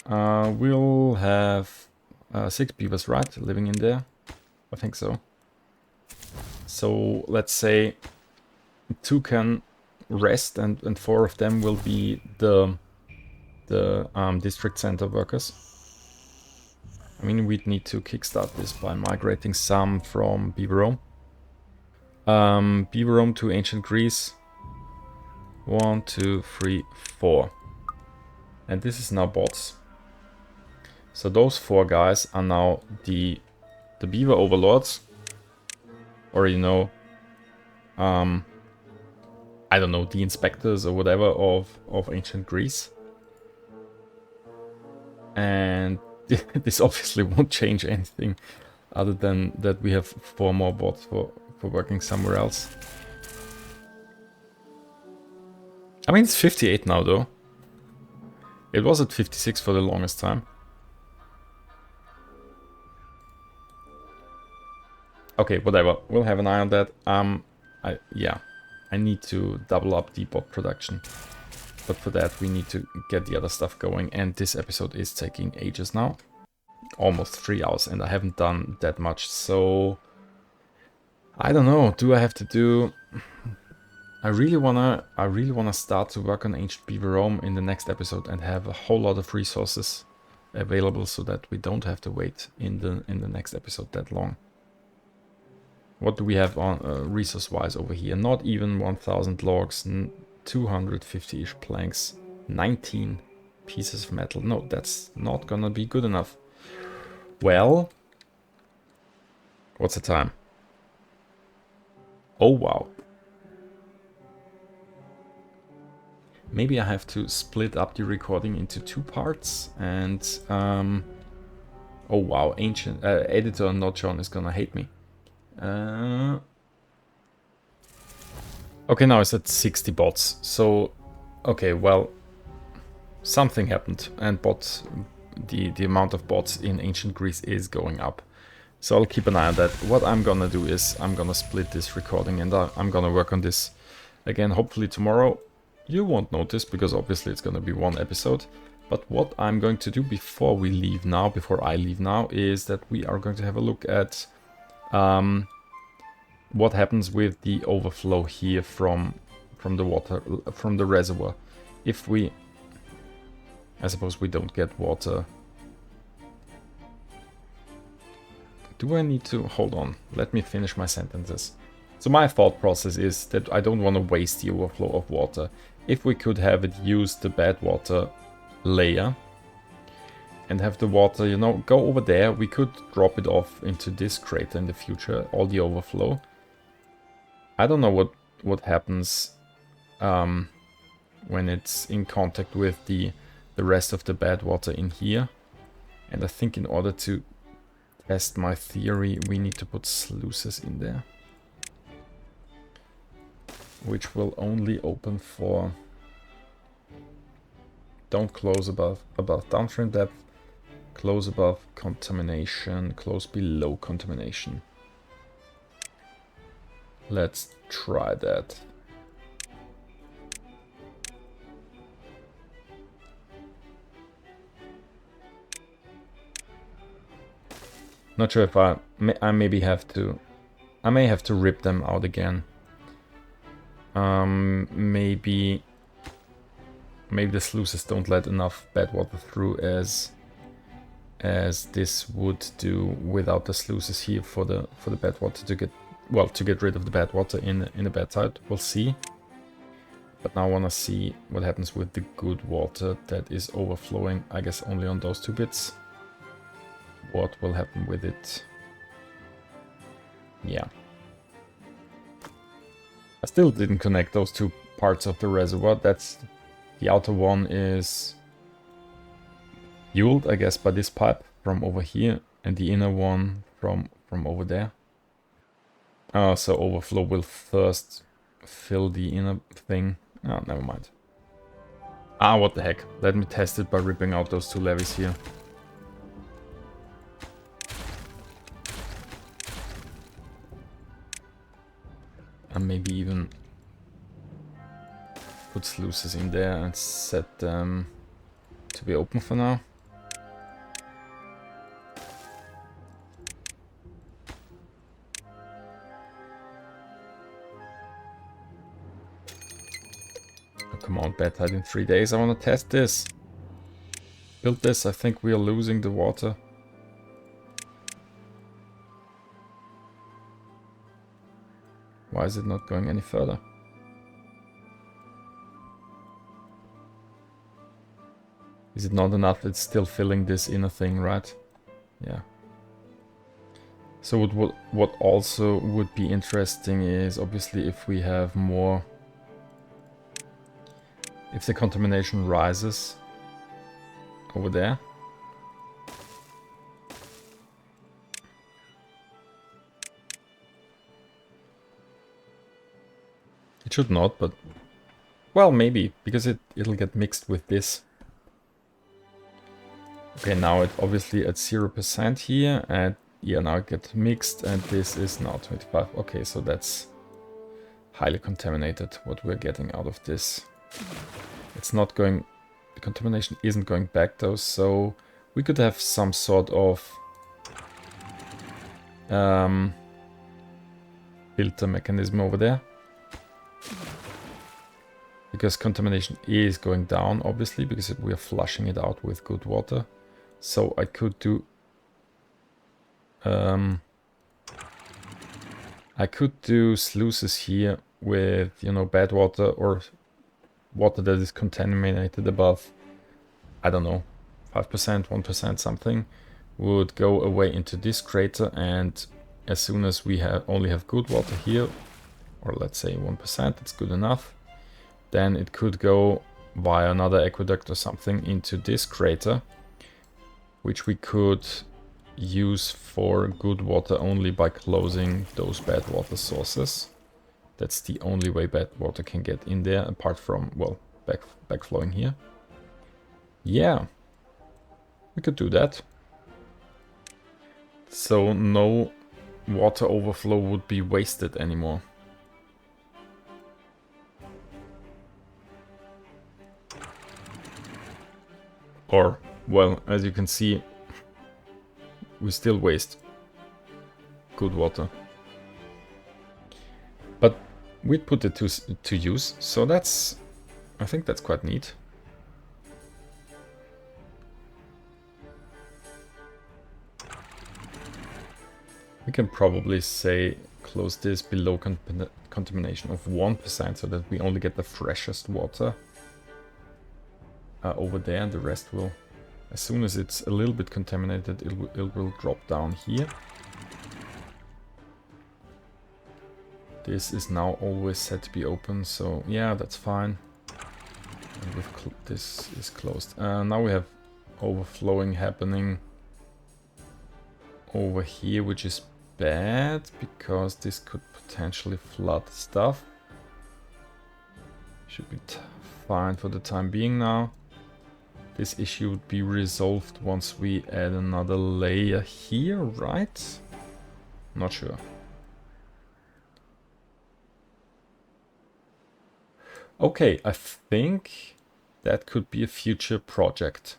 We'll have 6 beavers, right? Living in there. I think so. So let's say 2 can rest, and 4 of them will be the district center workers. I mean, we'd need to kickstart this by migrating some from Beaverome. Beaverome to ancient Greece. 1, 2, 3, 4. And this is now bots. So those 4 guys are now the beaver overlords. Or, you know, I don't know, the inspectors or whatever of ancient Greece. And this obviously won't change anything other than that we have 4 more bots for working somewhere else. I mean, it's 58 now though. It was at 56 for the longest time. Okay, whatever. We'll have an eye on that. Yeah, I need to double up the bot production. But for that, we need to get the other stuff going. And this episode is taking ages now. Almost 3 hours, and I haven't done that much. So, I don't know. Do I have to do... I really wanna start to work on Ancient Beaverome in the next episode and have a whole lot of resources available so that we don't have to wait in the next episode that long. What do we have on resource-wise over here? Not even 1000 logs, 250-ish planks, 19 pieces of metal. No, that's not gonna be good enough. Well, what's the time? Oh, wow. Maybe I have to split up the recording into 2 parts and... oh, wow, ancient... editor not John is gonna hate me. Okay, now it's at 60 bots. So, okay, well, something happened, and the amount of bots in ancient Greece is going up. So I'll keep an eye on that. What I'm gonna do is I'm gonna split this recording, and I'm gonna work on this again, hopefully tomorrow. You won't notice because obviously it's gonna be 1 episode. But what I'm going to do before I leave now, is that we are going to have a look at what happens with the overflow here from the water, from the reservoir. If we... I suppose we don't get water. Do I need to... Hold on, let me finish my sentences. So my thought process is that I don't want to waste the overflow of water. If we could have it use the Badwater layer and have the water, you know, go over there, we could drop it off into this crater in the future, all the overflow. I don't know what happens when it's in contact with the rest of the Badwater in here. And I think in order to test my theory, we need to put sluices in there. Which will only open for... Don't close above downstream depth. Close above contamination. Close below contamination. Let's try that. Not sure if I maybe have to... I may have to rip them out again. Maybe the sluices don't let enough bad water through as this would do without the sluices here for the bad water to get rid of the bad water in the bad side. We'll see. But now I want to see what happens with the good water that is overflowing, I guess only on those 2 bits. What will happen with it? Yeah. I still didn't connect those 2 parts of the reservoir. That's the outer one is fueled, I guess, by this pipe from over here, and the inner one from over there. So overflow will first fill the inner thing. Oh, never mind. Ah, what the heck. Let me test it by ripping out those 2 levees here. And maybe even put sluices in there and set them to be open for now. come on, bad tide in 3 days. I want to test this. Build this. I think we are losing the water. Why is it not going any further? Is it not enough? It's still filling this inner thing, right? Yeah. So what also would be interesting is obviously if we have more... If the contamination rises over there. It should not, but... Well, maybe, because it'll get mixed with this. Okay, now it obviously at 0% here, and yeah, now it gets mixed, and this is now 25. Okay, so that's highly contaminated, what we're getting out of this. It's not going... The contamination isn't going back though, so we could have some sort of filter mechanism over there. Because contamination is going down, obviously, because we are flushing it out with good water. So I could do... I could do sluices here with, you know, bad water or water that is contaminated above, I don't know, 5%, 1%, something, would go away into this crater, and as soon as we only have good water here, or let's say 1%, it's good enough, then it could go via another aqueduct or something into this crater, which we could use for good water only by closing those bad water sources. That's the only way bad water can get in there, apart from, well, backflowing here. Yeah, we could do that. So no water overflow would be wasted anymore. Or, well, as you can see, we still waste good water. But we put it to use, so that's... I think that's quite neat. We can probably say close this below contamination of 1% so that we only get the freshest water over there, and the rest will, as soon as it's a little bit contaminated, it will drop down here. This is now always set to be open, so yeah, that's fine. And this is closed. Now we have overflowing happening over here, which is bad because this could potentially flood stuff. Should be fine for the time being now. This issue would be resolved once we add another layer here, right? Not sure. Okay, I think that could be a future project.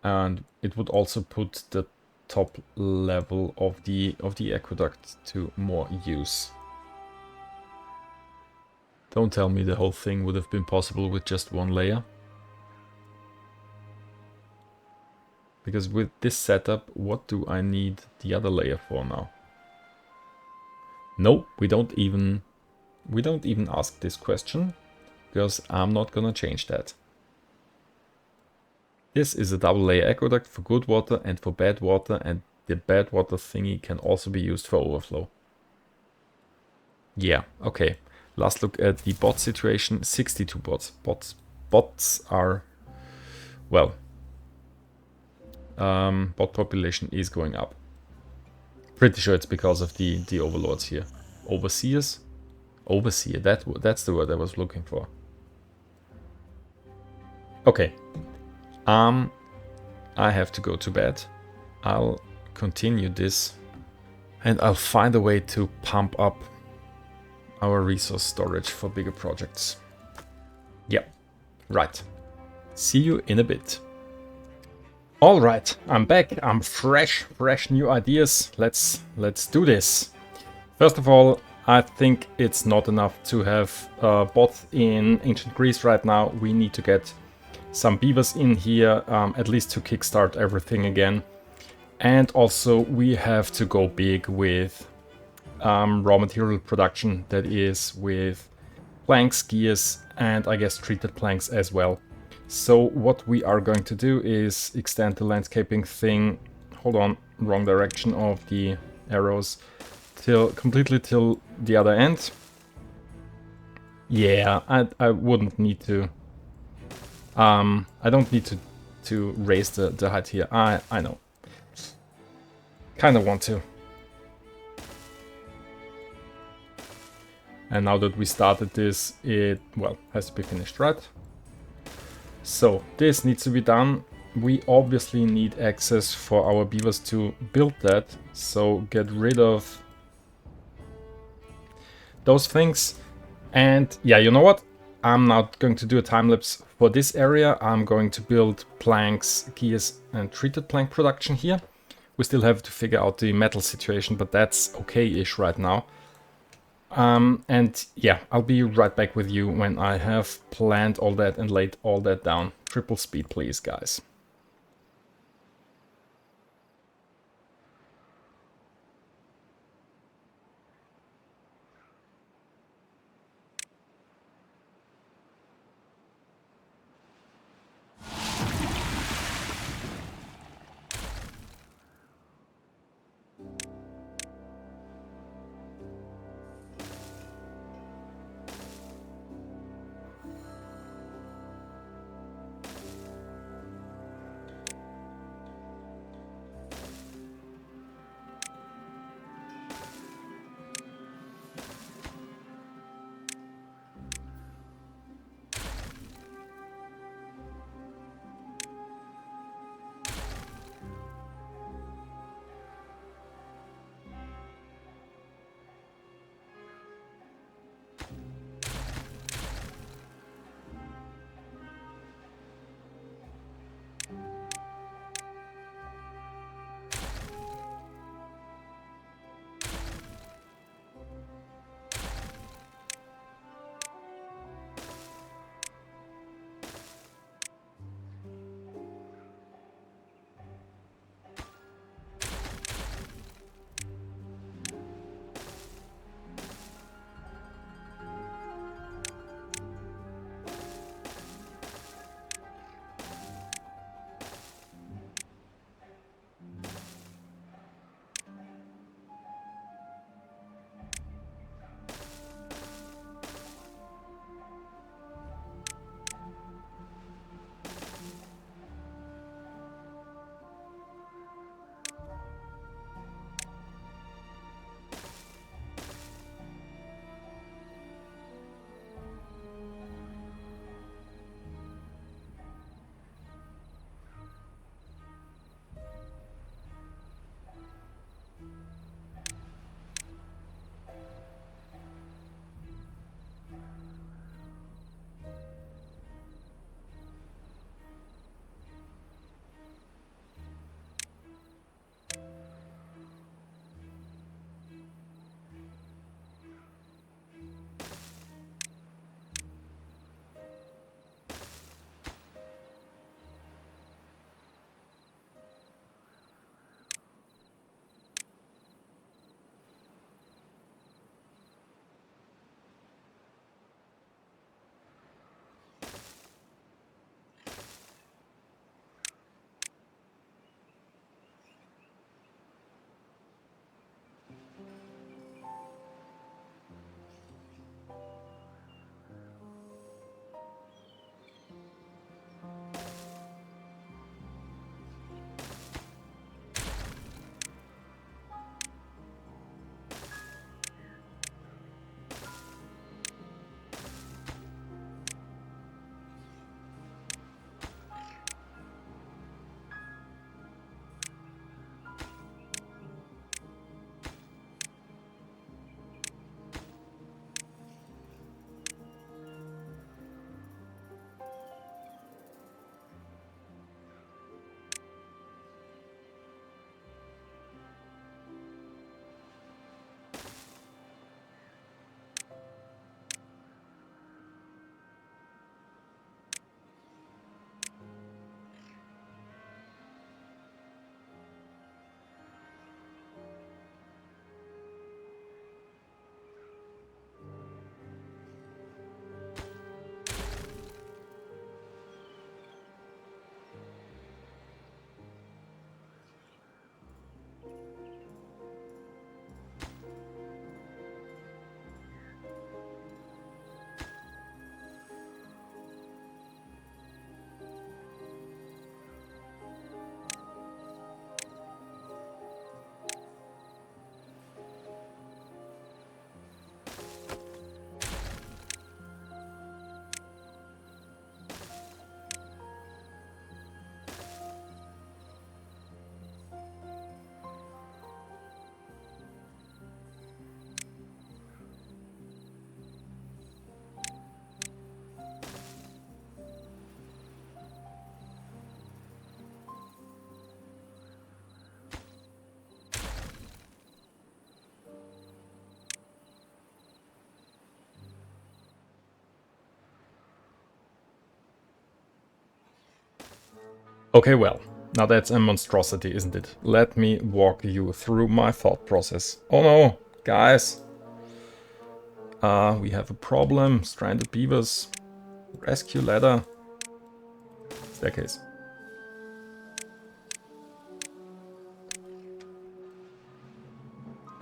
And it would also put the top level of the aqueduct to more use. Don't tell me the whole thing would have been possible with just one layer. Because with this setup, what do I need the other layer for now? No, we don't even ask this question, because I'm not gonna change that. This is a double layer aqueduct for good water and for bad water, and the bad water thingy can also be used for overflow. Yeah, okay. Last look at the bot situation. 62 bots. Bots are, well, bot population is going up. Pretty sure it's because of the overlords here. Overseers? Overseer, that's the word I was looking for. Okay. I have to go to bed. I'll continue this and I'll find a way to pump up our resource storage for bigger projects. Yeah, right. See you in a bit. All right, I'm back. I'm fresh new ideas. Let's do this. First of all, I think it's not enough to have bots in ancient Greece right now. We need to get some beavers in here, at least to kickstart everything again. And also we have to go big with raw material production, that is with planks, gears, and I guess treated planks as well. So what we are going to do is extend the landscaping thing, hold on, wrong direction of the arrows, completely till the other end. Yeah, I wouldn't need to. I don't need to raise the height here. I know. Kind of want to. And now that we started this, it, well, has to be finished, right? So this needs to be done. We obviously need access for our beavers to build that. So get rid of those things. And yeah, you know what? I'm not going to do a time lapse for this area. I'm going to build planks, gears, and treated plank production here. We still have to figure out the metal situation, but that's okay-ish right now. And yeah, I'll be right back with you when I have planned all that and laid all that down. Triple speed, please, guys. Okay, well, now that's a monstrosity, isn't it? Let me walk you through my thought process. Oh no, guys. We have a problem. Stranded beavers. Rescue ladder. Staircase.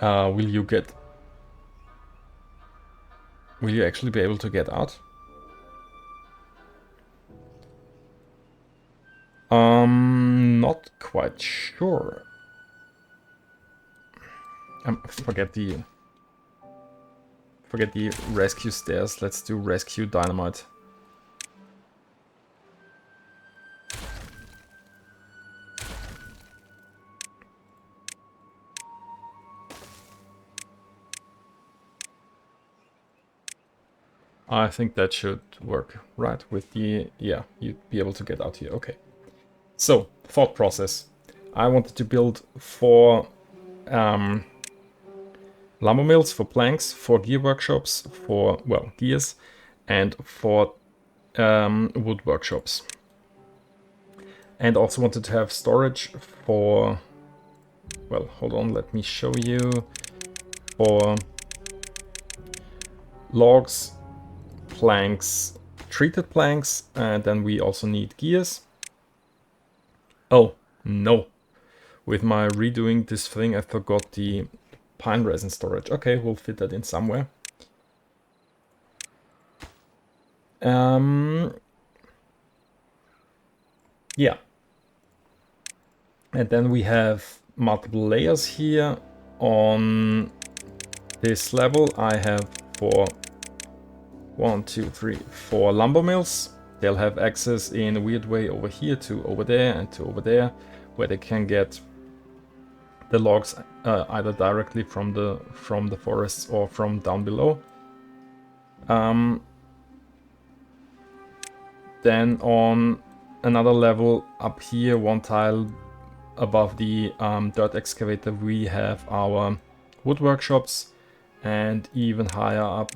Will you actually be able to get out? Not quite sure. Forget the rescue stairs. Let's do rescue dynamite. I think that should work, right? With the, yeah, you'd be able to get out here. Okay. So, thought process. I wanted to build 4 lumber mills, for planks, 4 gear workshops, for, well, gears, and 4 wood workshops. And also wanted to have storage for, well, hold on, let me show you, for logs, planks, treated planks, and then we also need gears. Oh, no. With my redoing this thing, I forgot the pine resin storage. Okay, we'll fit that in somewhere. Yeah. And then we have multiple layers here. On this level, I have 4 lumber mills. They'll have access in a weird way over here to over there and to over there, where they can get the logs either directly from the forests or from down below. Then on another level up here, 1 tile above the dirt excavator, we have our wood workshops, and even higher up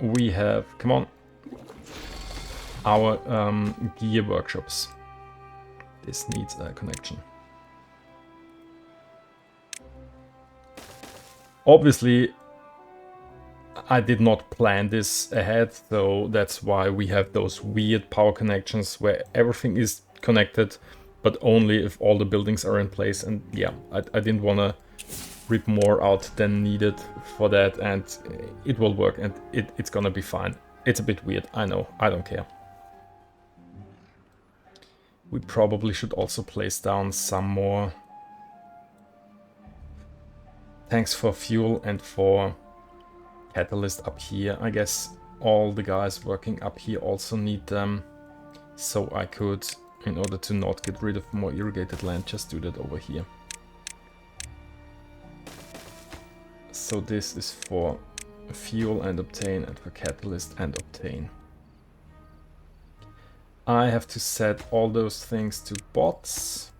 we have, come on, our gear workshops. This needs a connection. Obviously, I did not plan this ahead, so that's why we have those weird power connections where everything is connected, but only if all the buildings are in place. And yeah, I didn't want to rip more out than needed for that, and it will work, and it's gonna be fine. It's a bit weird, I know, I don't care. We probably should also place down some more tanks for fuel and for catalyst up here. I guess all the guys working up here also need them, so I could, in order to not get rid of more irrigated land, just do that over here. So this is for fuel and obtain, and for catalyst and obtain. I have to set all those things to bots.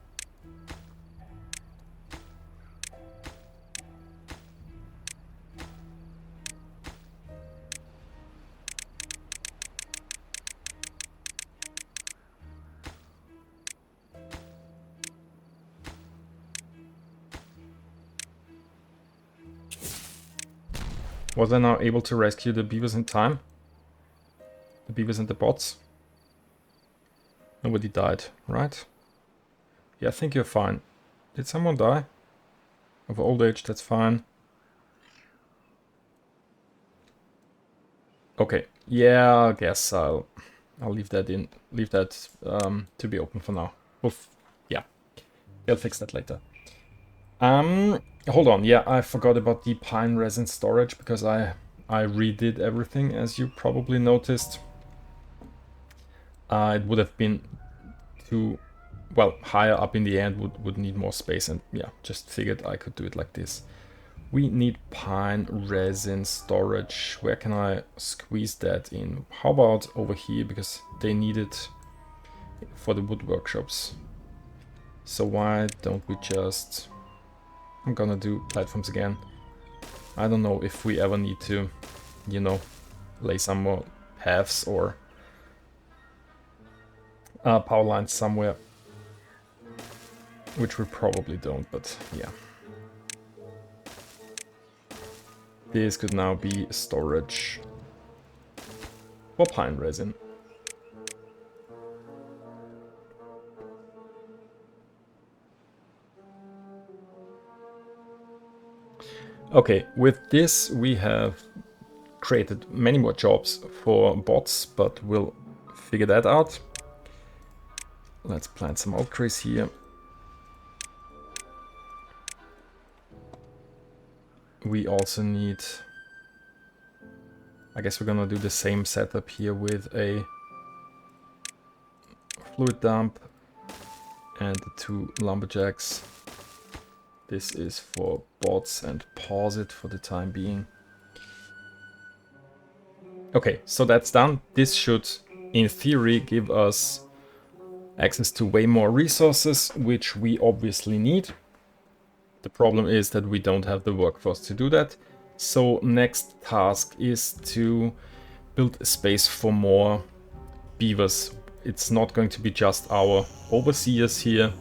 Was I now able to rescue the beavers in time? The beavers and the bots? Nobody died, right? Yeah, I think you're fine. Did someone die? Of old age, that's fine. Okay, yeah, I guess I'll leave that in, to be open for now. Yeah, they'll fix that later. Hold on, yeah, I forgot about the pine resin storage, because I redid everything, as you probably noticed. It would have been too, well, higher up in the end, would need more space, and yeah, just figured I could do it like this. We need pine resin storage. Where can I squeeze that in? How about over here, because they need it for the wood workshops. So why don't we just, I'm gonna do platforms again. I don't know if we ever need to, you know, lay some more paths or power lines somewhere. Which we probably don't, but yeah. This could now be storage for pine resin. Okay, with this we have created many more jobs for bots, but we'll figure that out. Let's plant some oak trees here. We also need... I guess we're gonna do the same setup here with a fluid dump and the 2 lumberjacks. This is for bots, and pause it for the time being. Okay, so that's done. This should, in theory, give us access to way more resources, which we obviously need. The problem is that we don't have the workforce to do that. So next task is to build a space for more beavers. It's not going to be just our overseers here.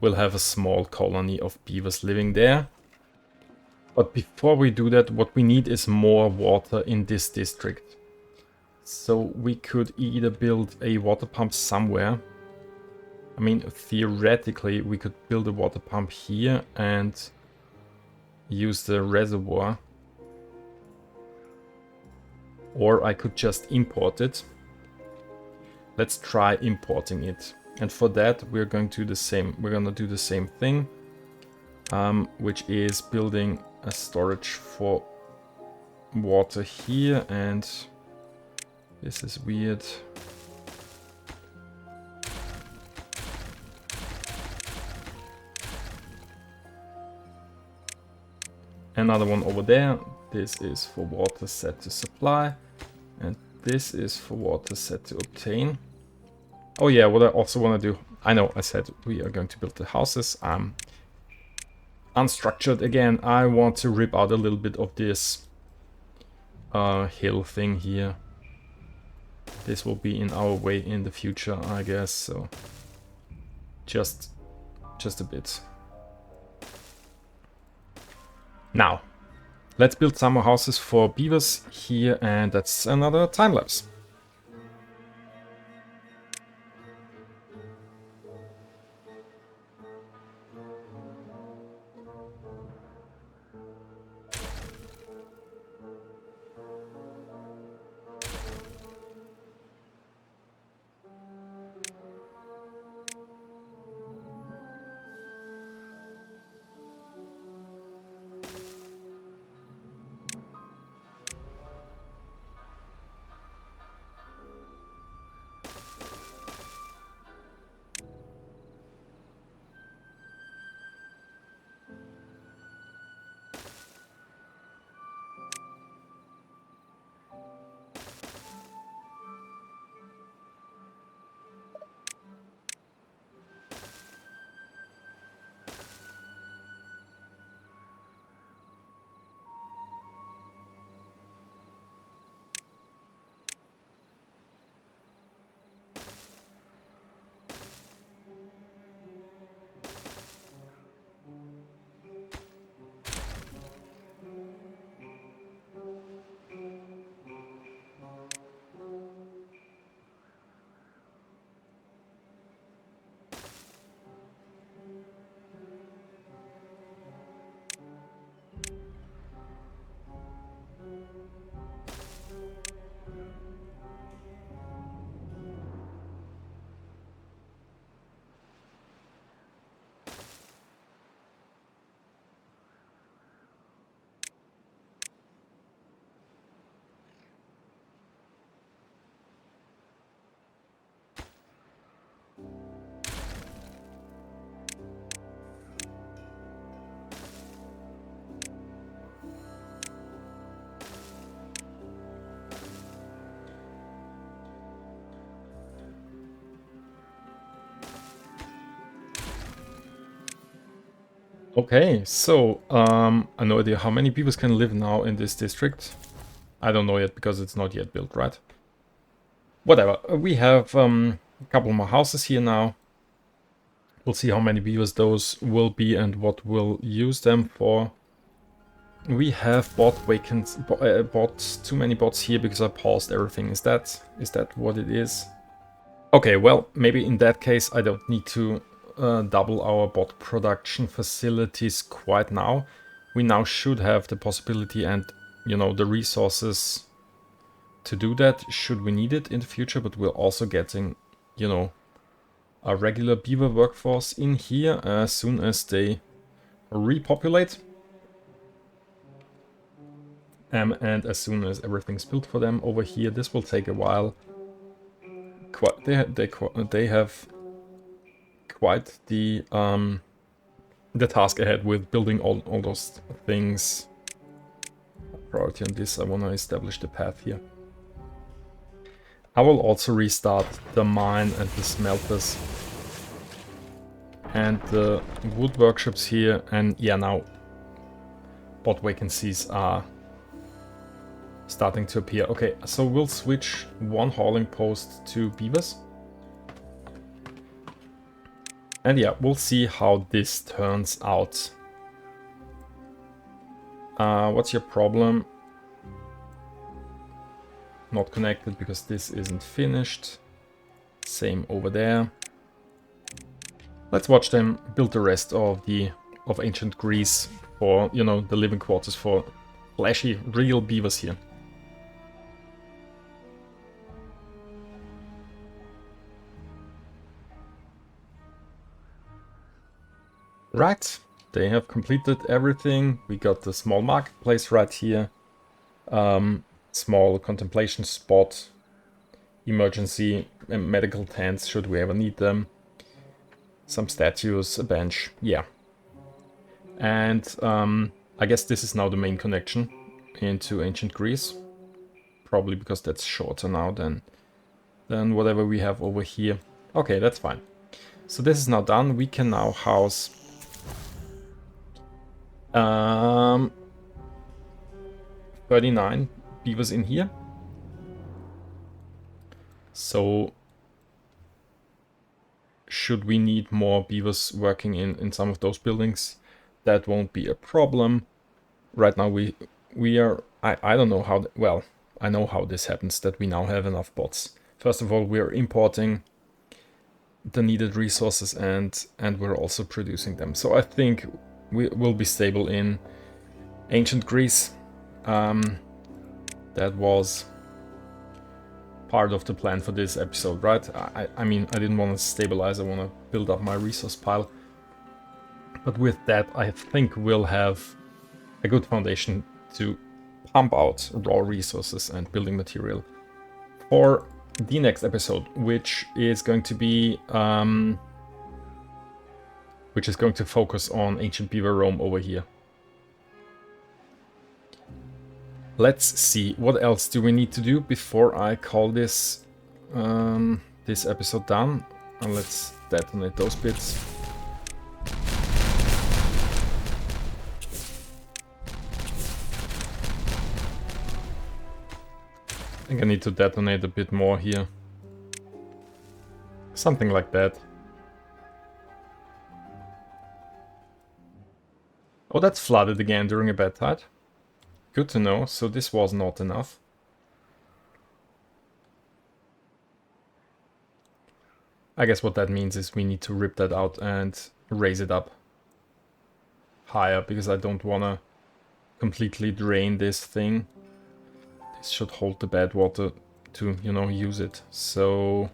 We'll have a small colony of beavers living there. But before we do that, what we need is more water in this district. So we could either build a water pump somewhere. I mean, theoretically, we could build a water pump here and use the reservoir. Or I could just import it. Let's try importing it. And for that, we're going to do the same. We're gonna do the same thing, which is building a storage for water here. And this is weird. Another one over there. This is for water set to supply, and this is for water set to obtain. Oh yeah, what I also want to do, I know I said we are going to build the houses. Unstructured again. I want to rip out a little bit of this hill thing here. This will be in our way in the future, I guess, so just a bit. Now, let's build some more houses for beavers here, and that's another time lapse. Okay, so I have no idea how many people can live now in this district. I don't know yet because it's not yet built, right? Whatever. We have A couple more houses here now. We'll see how many beavers those will be and what we'll use them for. We have bought too many bots here because I paused everything. Is that what it is? Okay, well, maybe in that case I don't need to double our bot production facilities quite now. We now should have the possibility and, you know, the resources to do that should we need it in the future, but we're also getting, you know, a regular beaver workforce in here as soon as they repopulate. And as soon as everything's built for them over here. This will take a while. They have quite the task ahead with building all those things. Priority on this, I want to establish the path here. I will also restart the mine and the smelters and the wood workshops here. And yeah, now bot vacancies are starting to appear. Okay, so we'll switch one hauling post to beavers. And yeah, we'll see how this turns out. What's your problem? Not connected because this isn't finished. Same over there. Let's watch them build the rest of ancient Greece for, you know, the living quarters for Fleshy, real beavers here. Right, they have completed everything. We got the small marketplace right here. Small contemplation spot. Emergency medical tents should we ever need them. Some statues, a bench, yeah. And I guess this is now the main connection into ancient Greece. Probably because that's shorter now than whatever we have over here. Okay, that's fine. So this is now done. We can now house 39 beavers in here. So should we need more beavers working in some of those buildings, that won't be a problem. Right now we are, I don't know how, well, I know how this happens, that we now have enough bots. First of all, we're importing the needed resources and we're also producing them. So I think we will be stable in ancient Greece. That was part of the plan for this episode, right? I mean, I didn't want to stabilize, I want to build up my resource pile. But with that, I think we'll have a good foundation to pump out raw resources and building material for the next episode, which is going to be focus on ancient Beaverome over here. Let's see, what else do we need to do before I call this this episode done? And let's detonate those bits. I think I need to detonate a bit more here. Something like that. Oh, that's flooded again during a bad tide. Good to know, so this was not enough. I guess what that means is we need to rip that out and raise it up higher, because I don't want to completely drain this thing. This should hold the Badwater to, you know, use it. So,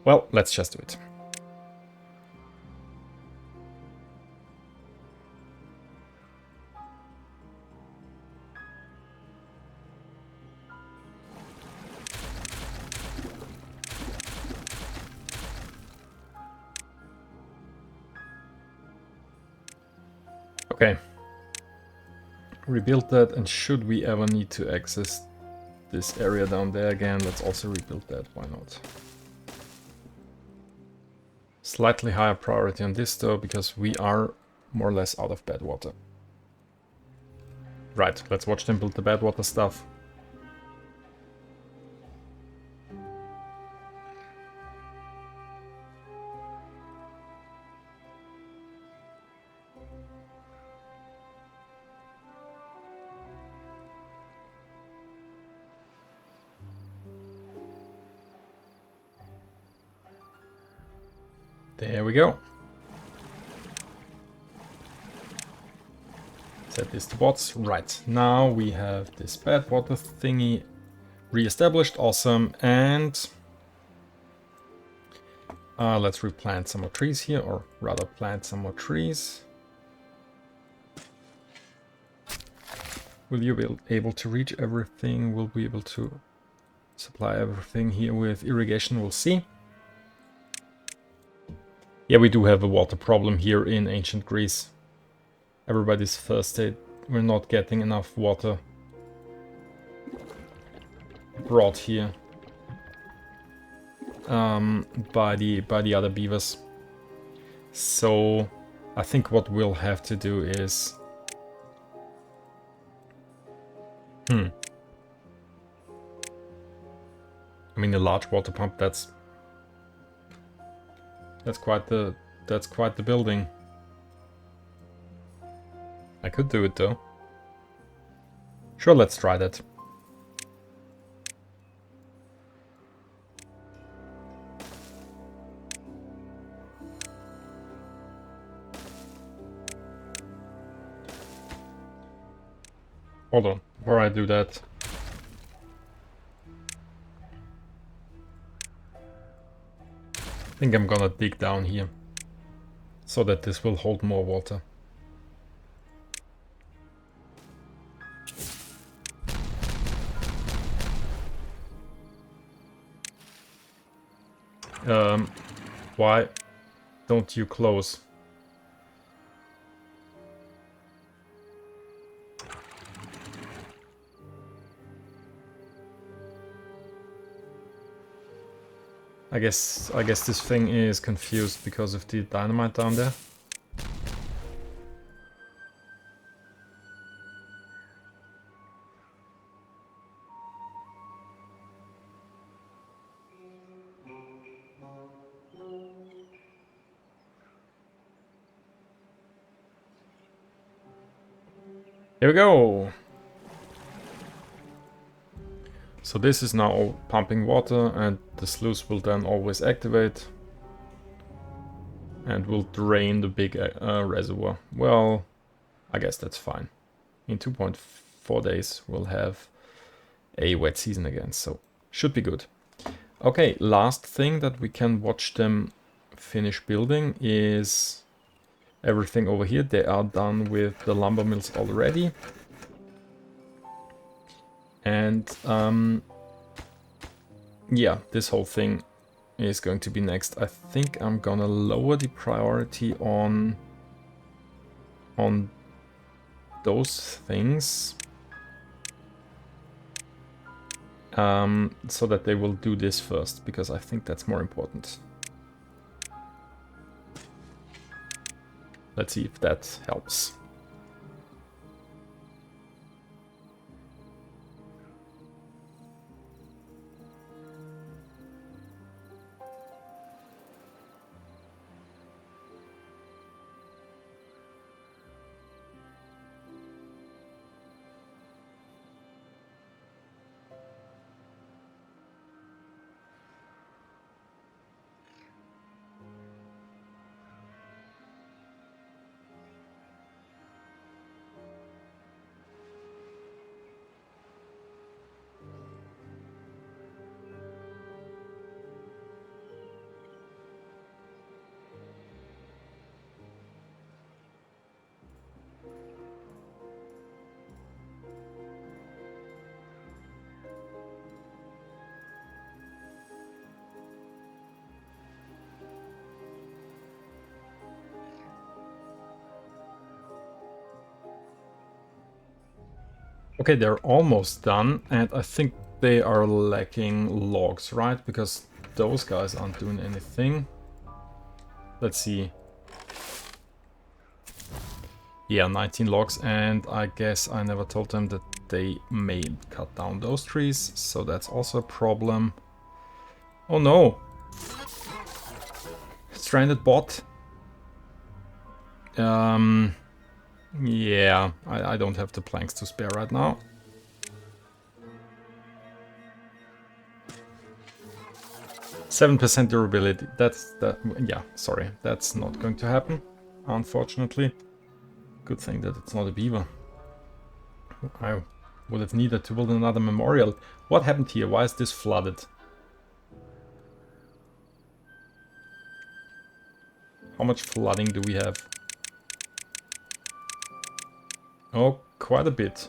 well, let's just do it. Okay. Rebuild that, and should we ever need to access this area down there again, let's also rebuild that, why not? Slightly higher priority on this though, because we are more or less out of Badwater. Right, let's watch them build the Badwater stuff. There we go. Set this to bots. Right, now we have this Badwater thingy re-established. Awesome. And let's replant some more trees here, or rather plant some more trees. Will you be able to reach everything? Will we be able to supply everything here with irrigation? We'll see. Yeah, we do have a water problem here in ancient Greece. Everybody's thirsty. We're not getting enough water brought here by the other beavers. So I think what we'll have to do is I mean, a large water pump, that's quite the building. I could do it though. Sure, let's try that. Hold on, before I do that. I think I'm gonna dig down here so that this will hold more water. Why don't you close? I guess this thing is confused because of the dynamite down there. Here we go. So this is now pumping water, and the sluice will then always activate and will drain the big reservoir. Well, I guess that's fine. In 2.4 days we'll have a wet season again, so should be good. Okay, last thing that we can watch them finish building is everything over here. They are done with the lumber mills already. And yeah, this whole thing is going to be next. I think I'm gonna lower the priority on those things so that they will do this first, because I think that's more important. Let's see if that helps. Okay, they're almost done, and I think they are lacking logs, right? Because those guys aren't doing anything. Let's see. Yeah, 19 logs, and I guess I never told them that they may cut down those trees, so that's also a problem. Oh no! Stranded bot. Yeah, I don't have the planks to spare right now. 7% durability. Yeah, sorry. That's not going to happen, unfortunately. Good thing that it's not a beaver. I would have needed to build another memorial. What happened here? Why is this flooded? How much flooding do we have? Oh, quite a bit.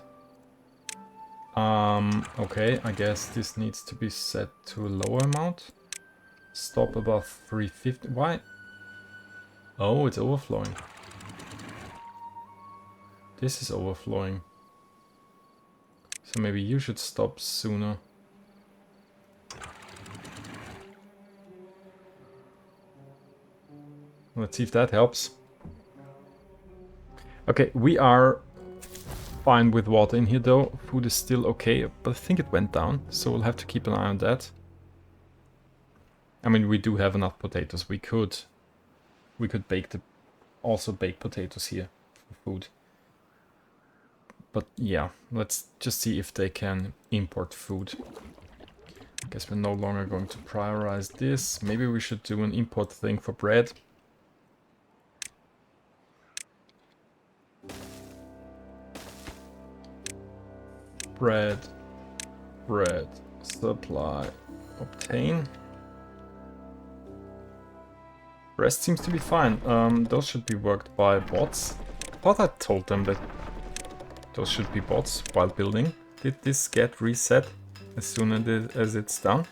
Okay, I guess this needs to be set to a lower amount. Stop above 350. Why? Oh, it's overflowing. This is overflowing. So maybe you should stop sooner. Let's see if that helps. Okay, we are fine with water in here though. Food is still okay, but I think it went down, so we'll have to keep an eye on that. I mean, we do have enough potatoes. We could also bake potatoes here for food. But yeah, let's just see if they can import food. I guess we're no longer going to prioritize this. Maybe we should do an import thing for bread. Bread, supply, obtain. Rest seems to be fine. Those should be worked by bots. I thought I told them that those should be bots while building. Did this get reset as soon as it's done?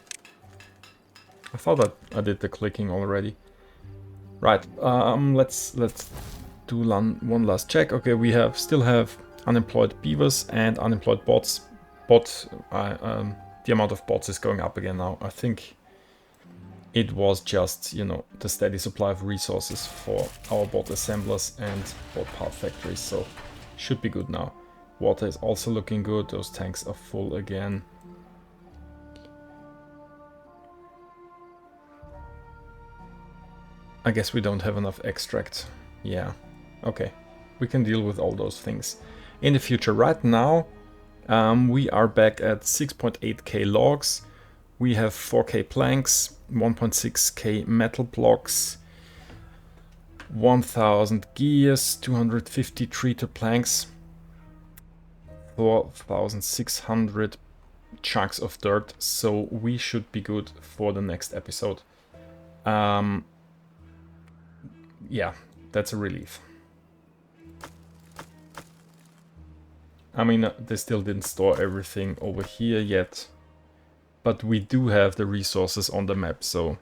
I thought that I did the clicking already. Right, let's do one last check. Okay, we still have unemployed beavers and unemployed bots. The amount of bots is going up again now. I think it was just, you know, the steady supply of resources for our bot assemblers and bot part factories, so should be good now. Water is also looking good. Those tanks are full again. I guess we don't have enough extract. Yeah, okay. We can deal with all those things in the future. Right now, we are back at 6.8k logs. We have 4k planks, 1.6k metal blocks, 1000 gears, 250 treater planks, 4600 chunks of dirt, so we should be good for the next episode. Yeah, that's a relief. I mean, they still didn't store everything over here yet, but we do have the resources on the map, so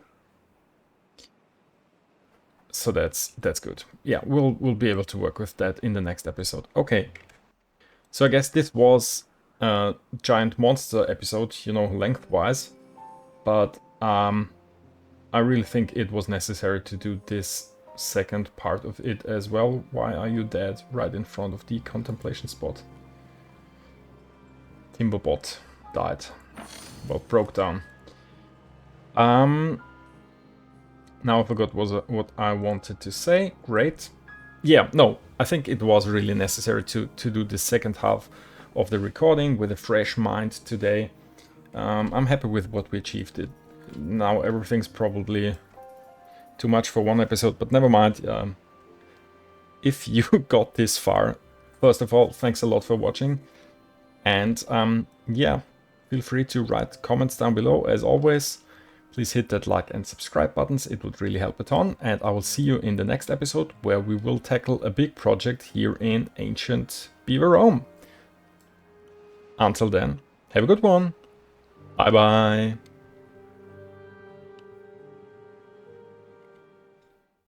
that's good. Yeah, we'll be able to work with that in the next episode. Okay, so I guess this was a giant monster episode, you know, lengthwise, but I really think it was necessary to do this second part of it as well. Why are you dead right in front of the contemplation spot? Timberbot died. Well, broke down. Now I forgot what I wanted to say. Great. Yeah, no, I think it was really necessary to do the second half of the recording with a fresh mind today. I'm happy with what we achieved. Now everything's probably too much for one episode, but never mind. If you got this far, first of all, thanks a lot for watching. And yeah, feel free to write comments down below. As always, please hit that like and subscribe buttons. It would really help a ton. And I will see you in the next episode, where we will tackle a big project here in ancient Beaverome. Until then, have a good one. Bye bye.